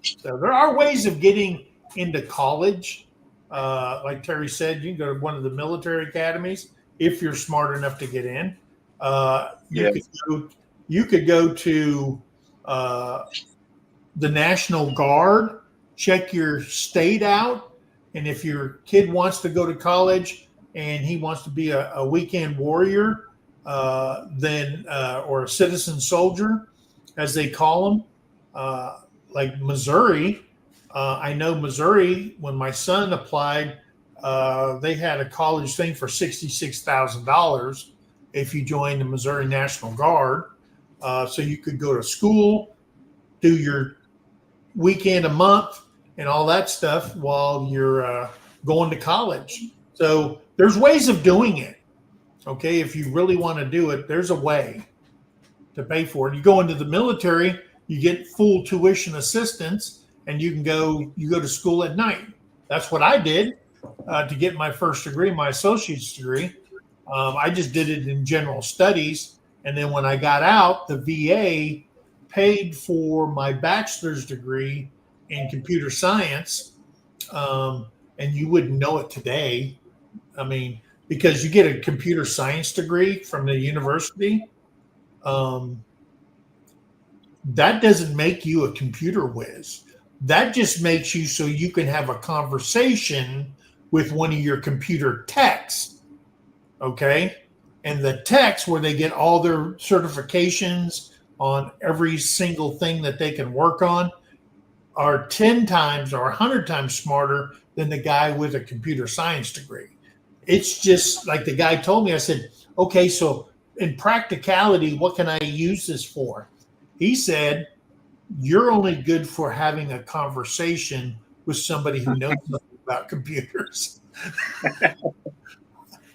So there are ways of getting into college. Like Terry said, you can go to one of the military academies if you're smart enough to get in. You could go to the National Guard, check your state out, and if your kid wants to go to college and he wants to be a weekend warrior, then or a citizen soldier, as they call them, like Missouri. I know Missouri, when my son applied, they had a college thing for $66,000 if you joined the Missouri National Guard. So you could go to school, do your weekend a month and all that stuff while you're going to college. So there's ways of doing it. Okay, if you really want to do it, there's a way to pay for it. You go into the military, you get full tuition assistance, and you go to school at night. That's what I did to get my first degree, my associate's degree. I just did it in general studies. And then when I got out, the VA paid for my bachelor's degree in computer science. And you wouldn't know it today. I mean, because you get a computer science degree from the university, that doesn't make you a computer whiz. That just makes you so you can have a conversation with one of your computer techs, okay? And the techs, where they get all their certifications on every single thing that they can work on, are 10 times or 100 times smarter than the guy with a computer science degree. It's just like the guy told me. I said, okay, so in practicality, what can I use this for? He said, you're only good for having a conversation with somebody who knows nothing about computers. And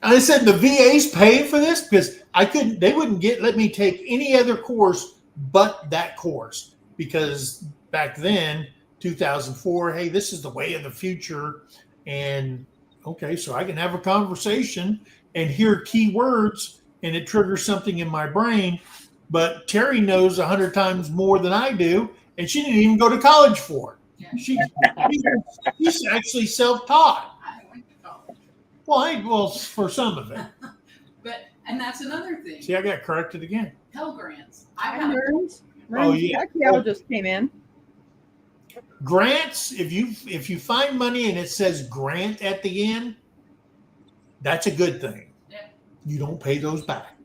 I said, the VA's paying for this? Because they wouldn't let me take any other course but that course. Because back then, 2004, hey, this is the way of the future. And okay, so I can have a conversation and hear key words and it triggers something in my brain. But Terry knows 100 times more than I do, and she didn't even go to college for it. She's actually self-taught. I went to college. Well, for some of it. And that's another thing. See, I got corrected again. Pell Grants. Oh, yeah. Just came in. Grants, if you find money and it says grant at the end, that's a good thing. Yeah. You don't pay those back.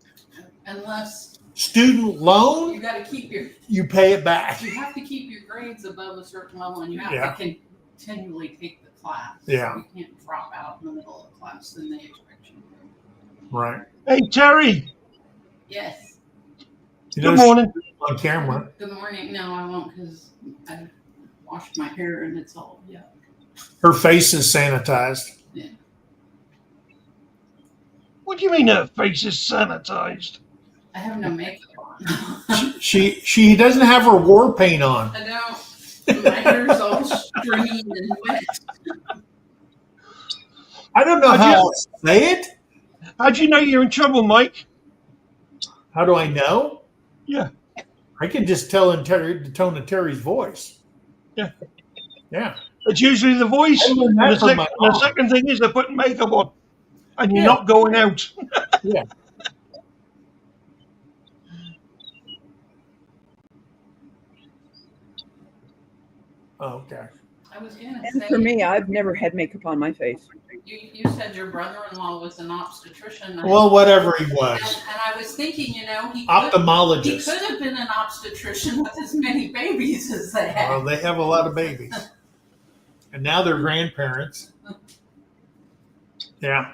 Unless student loan, you got to keep you pay it back. You have to keep your grades above a certain level, and you have to continually take the class. Yeah. You can't drop out in the middle of class, then they expect you. Right. Hey, Terry, Yes. You Good know, morning. on camera. Good morning. No, I won't because I washed my hair and it's all Her face is sanitized. What do you mean her face is sanitized? I have no makeup on. She doesn't have her war paint on. I don't. My hair's all stringy and wet. I don't know how else to say it. How do you know you're in trouble, Mike? How do I know? Yeah. I can just tell in the tone of Terry's voice. Yeah. Yeah. It's usually the voice. I learned that from my The mom. second thing is they're putting makeup on. And you're Yeah. not going out. Yeah. Oh, okay. I was gonna And say. for me, I've never had makeup on my face. You said your brother-in-law was an obstetrician. Well, whatever he was. And I was thinking, he could Ophthalmologist. have been an obstetrician with as many babies as they had. Well, they have a lot of babies. And now they're grandparents. Yeah.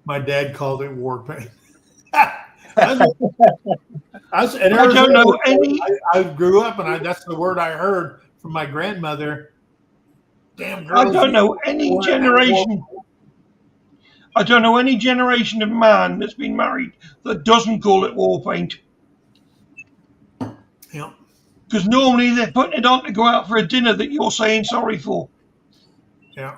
My dad called it war paint. I don't know any. I grew up, and that's the word I heard from my grandmother. Damn girls. I don't know any generation. I don't know any generation of man that's been married that doesn't call it war paint. Yeah. Because normally they're putting it on to go out for a dinner that you're saying sorry for. Yeah.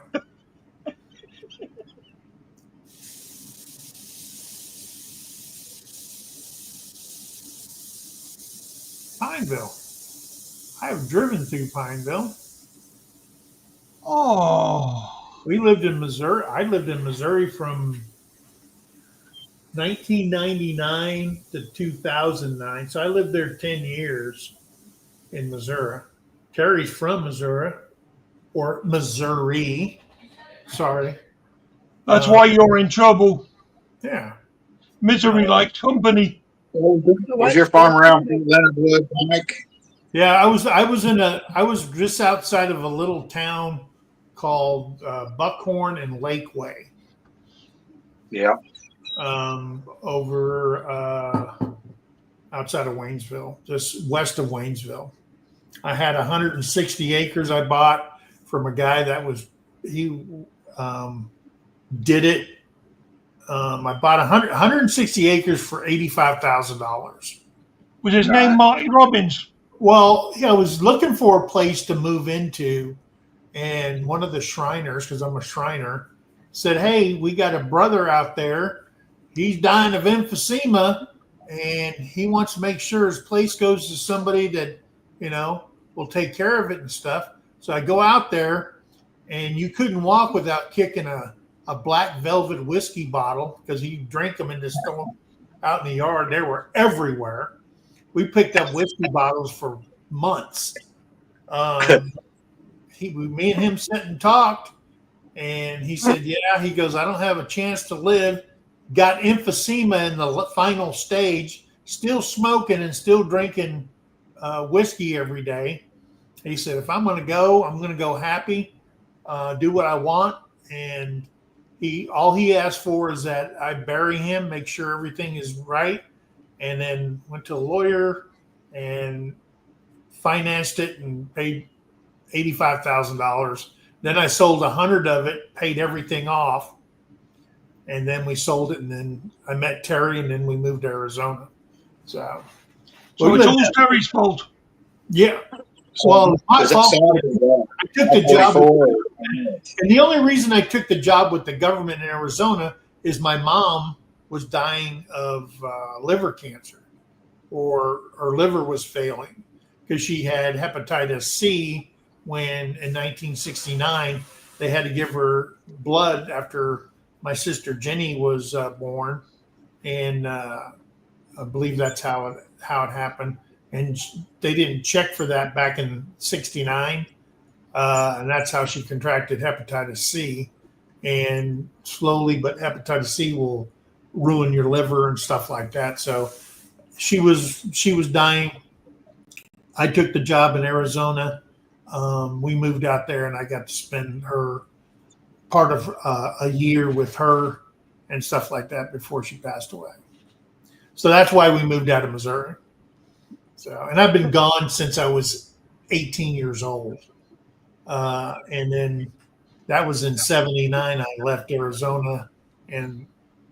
Pineville. I have driven through Pineville. Oh. We lived in Missouri. I lived in Missouri from 1999 to 2009. So I lived there 10 years in Missouri. Terry's from Missouri, or Missouri. Sorry. That's why you're in trouble. Yeah. Misery likes company. Was your farm around Leonard Wood, Mike? Yeah, I was just outside of a little town called Buckhorn and Lakeway. Yeah. Over outside of Waynesville, just west of Waynesville. I had 160 acres I bought from a guy that did it. I bought 160 acres for $85,000. Was his name Marty Robbins? Well, I was looking for a place to move into, and one of the Shriners, because I'm a Shriner, said, "Hey, we got a brother out there. He's dying of emphysema, and he wants to make sure his place goes to somebody that, will take care of it and stuff." So I go out there, and you couldn't walk without kicking a black velvet whiskey bottle, because he drank them in the storm out in the yard. They were everywhere. We picked up whiskey bottles for months. Me and him sat and talked, and he said, "Yeah." He goes, "I don't have a chance to live. Got emphysema in the final stage. Still smoking and still drinking whiskey every day." He said, "If I'm going to go, I'm going to go happy, do what I want." And all he asked for is that I bury him, make sure everything is right, and then went to a lawyer and financed it and paid $85,000. Then I sold 100 of it, paid everything off, and then we sold it. And then I met Terry, and then we moved to Arizona. So it's all Terry's fault. Yeah. Well, my fault. I took the job, and the only reason I took the job with the government in Arizona is my mom was dying of liver cancer, or her liver was failing because she had hepatitis C when in 1969 they had to give her blood after my sister Jenny was born, and I believe that's how it happened. And they didn't check for that back in '69, and that's how she contracted hepatitis C. And slowly, but hepatitis C will ruin your liver and stuff like that. So she was dying. I took the job in Arizona. We moved out there, and I got to spend part of a year with her and stuff like that before she passed away. So that's why we moved out of Missouri. So, and I've been gone since I was 18 years old. And then that was in 79. I left Arizona, and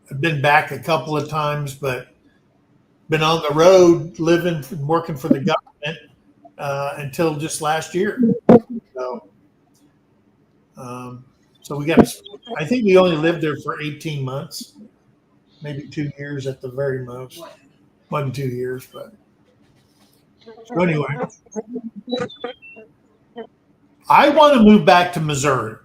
I've been back a couple of times, but been on the road living and working for the government until just last year. So, so we got, I think we only lived there for 18 months, maybe 2 years at the very most. Wasn't 2 years, but so anyway, I want to move back to Missouri.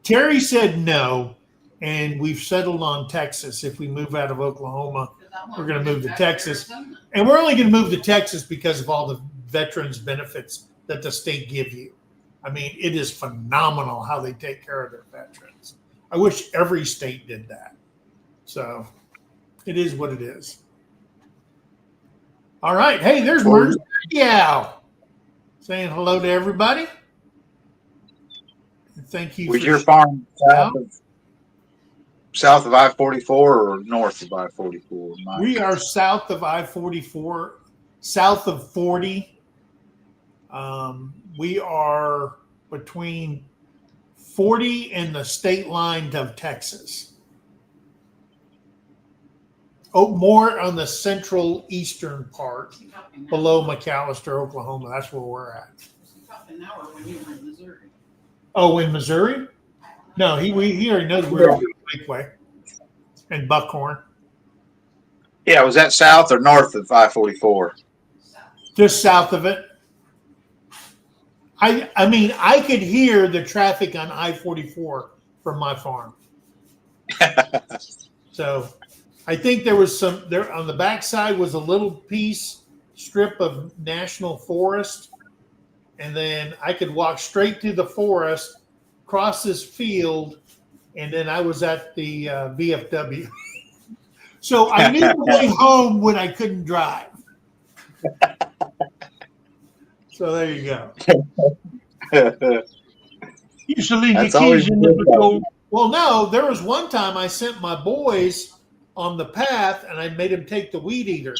Terry said no, and we've settled on Texas. If we move out of Oklahoma, we're going to move to Texas. And we're only going to move to Texas because of all the veterans benefits that the state give you. I mean, it is phenomenal how they take care of their veterans. I wish every state did that. So it is what it is. All right. Hey, there's Merge saying hello to everybody. Thank you. Was your farm south of I-44 or north of I-44? Mike? We are south of I-44, south of 40. We are between 40 and the state line of Texas. Oh, more on the central eastern part, below McAllister, Oklahoma. That's where we're at. An hour when you were in Missouri. Oh, in Missouri? No, he already knows we're over Lakeway and Buckhorn. Yeah, was that south or north of I-44? Just south of it. I mean, I could hear the traffic on I-44 from my farm. So I think there was some there on the backside was a little strip of national forest, and then I could walk straight through the forest, cross this field, and then I was at the VFW. So I knew the way home when I couldn't drive. So there you go. You used to leave your keys in the patrol. Well, no, there was one time I sent my boys on the path, and I made them take the weed eater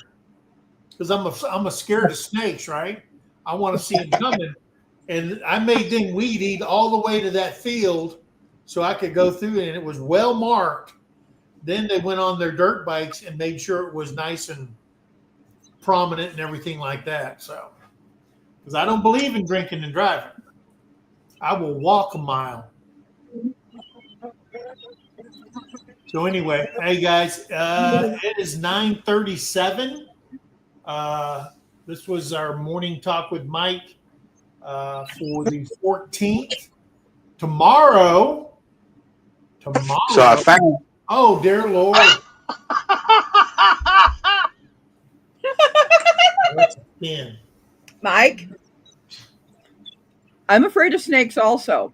because I'm a scared of snakes, right? I want to see them coming, and I made them weed eat all the way to that field so I could go through it, and it was well marked. Then they went on their dirt bikes and made sure it was nice and prominent and everything like that. So, because I don't believe in drinking and driving, I will walk a mile. So anyway, hey guys, it is 9:37. This was our morning talk with Mike for the 14th. Tomorrow. So I found. Oh dear Lord. That's a pin. Mike, I'm afraid of snakes also.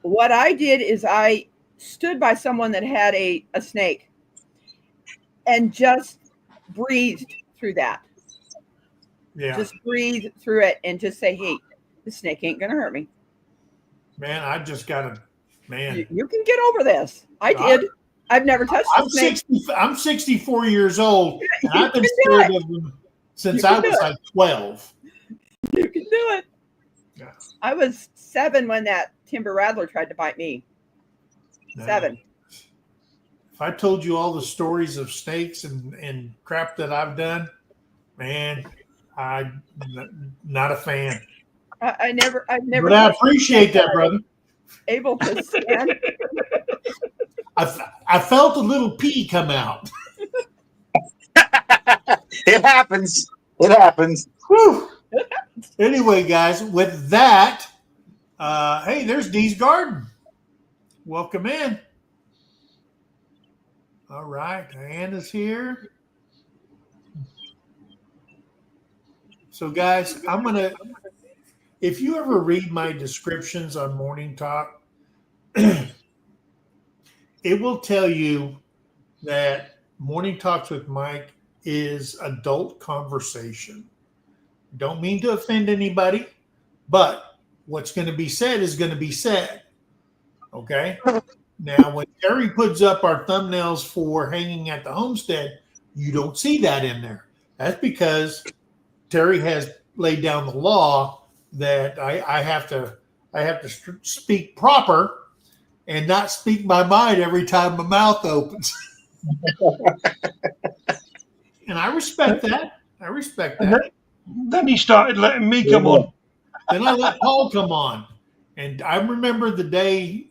What I did is I stood by someone that had a snake and just breathed through that. Yeah. Just breathe through it and just say, hey, the snake ain't going to hurt me. Man, I just got to, man. You can get over this. I did. I've never touched a snake. I'm 64 years old, and I've been scared of them since I was like 12. You can do it. Yeah. I was 7 when that timber rattler tried to bite me. 7. If I told you all the stories of snakes and crap that I've done, man, I'm not a fan. I've never. But I appreciate that, brother. Able to stand. I felt a little pee come out. It happens. It happens. Whew. Anyway, guys, with that, hey, there's Dee's Garden. Welcome in. All right, Diana's here. So, guys, if you ever read my descriptions on Morning Talk, it will tell you that Morning Talks with Mike is adult conversation. Don't mean to offend anybody, but what's going to be said is going to be said. Okay? Now, when Terry puts up our thumbnails for hanging at the homestead, You don't see that in there. That's because Terrie has laid down the law that I have to speak proper and not speak my mind every time my mouth opens. And I respect that. I respect that. Then he started letting me come on. Then I let Paul come on. And I remember the day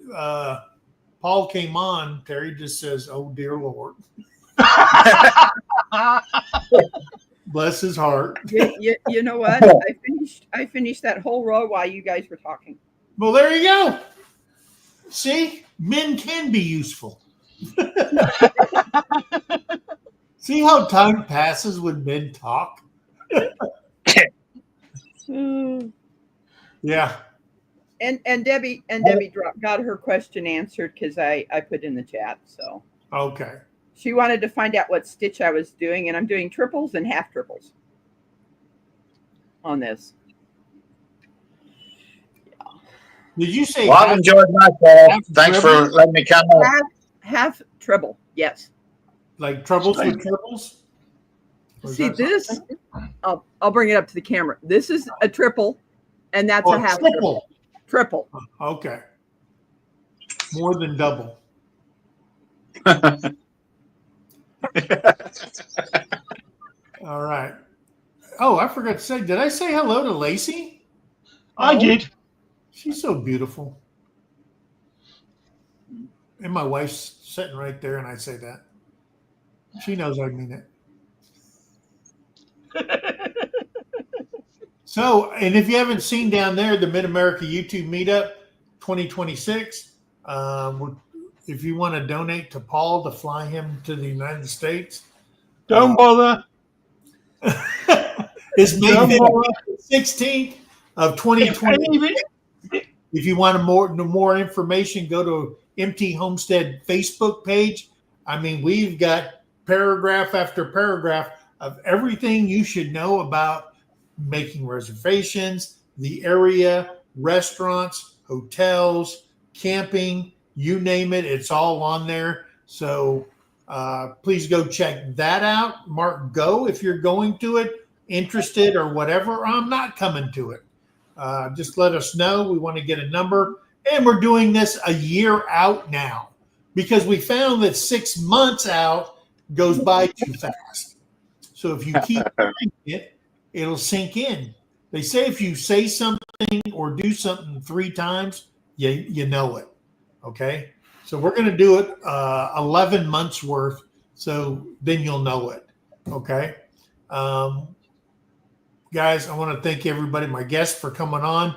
Paul came on, Terrie just says, "Oh, dear Lord." Bless his heart. You know what? I finished that whole row while you guys were talking. Well, there you go. See, men can be useful. See how time passes when men talk? Yeah. And Debbie got her question answered because I put in the chat. So Okay. she wanted to find out what stitch I was doing, and I'm doing triples and half triples on this. Did you say? Well, I've enjoyed my call. Thanks for letting me come on. Half treble, yes. Like trebles with triples? See this? I'll bring it up to the camera. This is a triple, and that's a half triple. Triple. Okay. More than double. All right. Oh, I forgot to say, did I say hello to Lacey? I did. She's so beautiful. And my wife's sitting right there, and I say that. She knows I mean it. So, and if you haven't seen down there, the Mid-America YouTube Meetup 2026, if you want to donate to Paul to fly him to the United States. Don't bother. It's May 16th of 2020. If you want more information, go to MT Homestead Facebook page. I mean, we've got paragraph after paragraph of everything you should know about making reservations, the area, restaurants, hotels, camping, you name it. It's all on there. So please go check that out. Mark go if you're going to it, interested or whatever. I'm not coming to it. Just let us know. We want to get a number. And we're doing this a year out now because we found that 6 months out goes by too fast. So if you keep doing it, it'll sink in. They say if you say something or do something 3 times, you know it. Okay? So we're going to do it 11 months worth. So then you'll know it. Okay? Guys, I want to thank everybody, my guests, for coming on.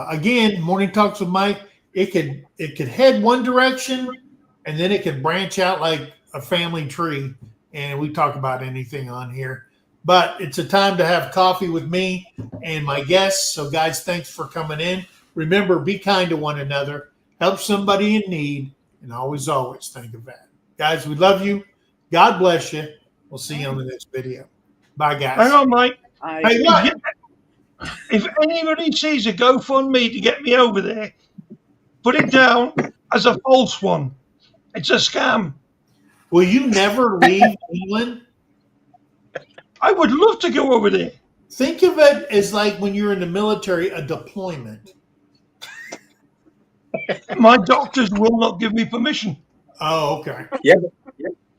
Again, Morning Talks with Mike, it could head one direction and then it could branch out like a family tree. And we talk about anything on here. But it's a time to have coffee with me and my guests. So, guys, thanks for coming in. Remember, be kind to one another. Help somebody in need. And always think of that. Guys, we love you. God bless you. We'll see you on the next video. Bye, guys. Hang on, Mike. Hey, what? If anybody sees a GoFundMe to get me over there, put it down as a false one. It's a scam. Will you never leave England? I would love to go over there. Think of it as like when you're in the military, a deployment. My doctors will not give me permission. Oh, okay. Yeah.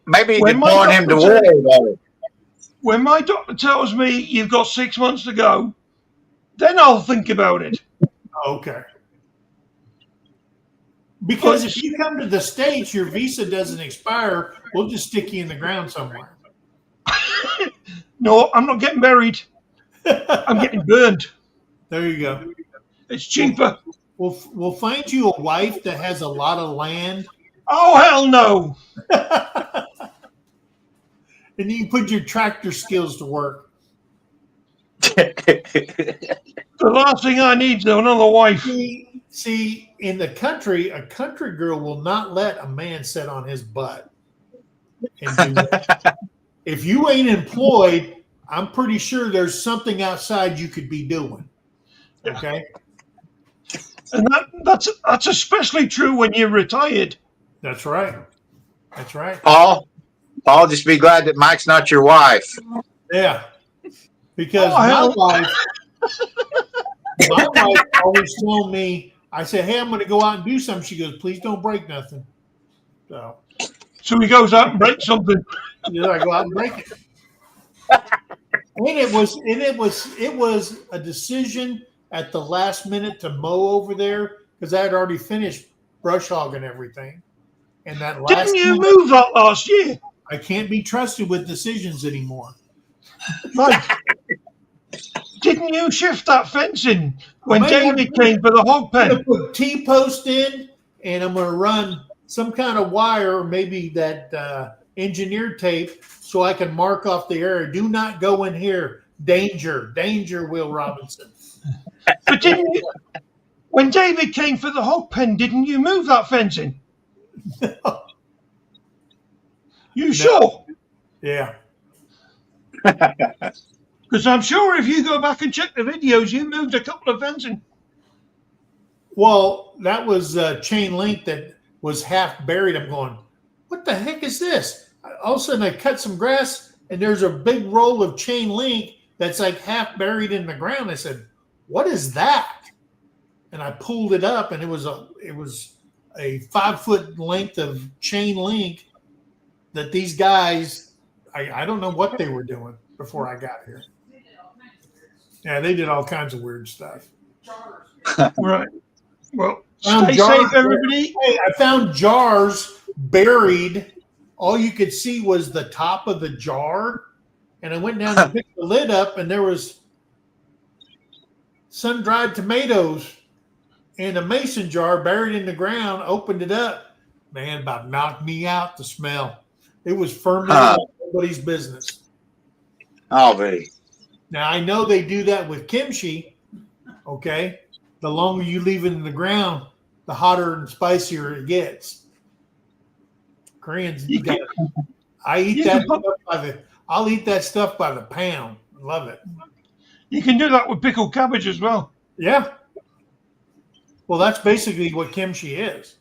Maybe you When could my point him to doctor war said- about it. When my doctor tells me you've got 6 months to go, then I'll think about it. Okay. Because if you come to the States, your visa doesn't expire. We'll just stick you in the ground somewhere. No, I'm not getting married. I'm getting burned. There you go. It's cheaper. We'll find you a wife that has a lot of land. Oh, hell no. And you can put your tractor skills to work. The last thing I need is another wife. See, in the country, a country girl will not let a man sit on his butt. And do that. If you ain't employed, I'm pretty sure there's something outside you could be doing. Okay? And that's especially true when you're retired. That's right. That's right. Paul, Paul, just be glad that Mike's not your wife. Yeah. Because Oh, my wife always told me, I said, hey, I'm going to go out and do something. She goes, please don't break nothing. So he goes out and breaks something. Yeah, I go out and break it. And it was a decision at the last minute to mow over there because I had already finished brush hogging everything. And that last Didn't you minute, move that last year? I can't be trusted with decisions anymore. Mike, didn't you shift that fencing when I may have David came for the hog I'm pen? gonna put T-post in, and I'm gonna run some kind of wire, maybe that engineered tape, so I can mark off the area. Do not go in here. Danger, danger, Will Robinson. But didn't you, when David came for the hog pen, didn't you move that fencing? You sure? Yeah. Because I'm sure if you go back and check the videos, you moved a couple of fencing. Well, that was chain link that was half buried. I'm going, what the heck is this? All of a sudden, I cut some grass, and there's a big roll of chain link that's like half buried in the ground. I said, what is that? And I pulled it up, and it was a 5 foot length of chain link that these guys, I don't know what they were doing before I got here. Yeah, they did all kinds of weird stuff. Right. Well, Found stay jars- safe, everybody. Hey, I found jars buried. All you could see was the top of the jar. And I went down and picked the lid up, and there was sun-dried tomatoes in a mason jar buried in the ground. Opened it up. Man, about knocked me out, the smell. It was firmly like nobody's business. Oh, very. Now, I know they do that with kimchi, okay? The longer you leave it in the ground, the hotter and spicier it gets. Koreans, I'll eat that stuff by the pound. Love it. You can do that with pickled cabbage as well. Yeah. Well, that's basically what kimchi is.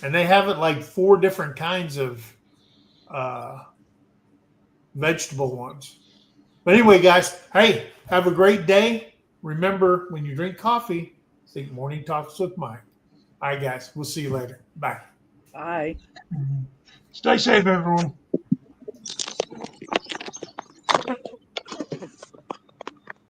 And they have it like 4 different kinds of vegetable ones. But anyway, guys, hey, have a great day. Remember, when you drink coffee, think Morning Talks with Mike. All right, guys, we'll see you later. Bye. Bye. Stay safe, everyone.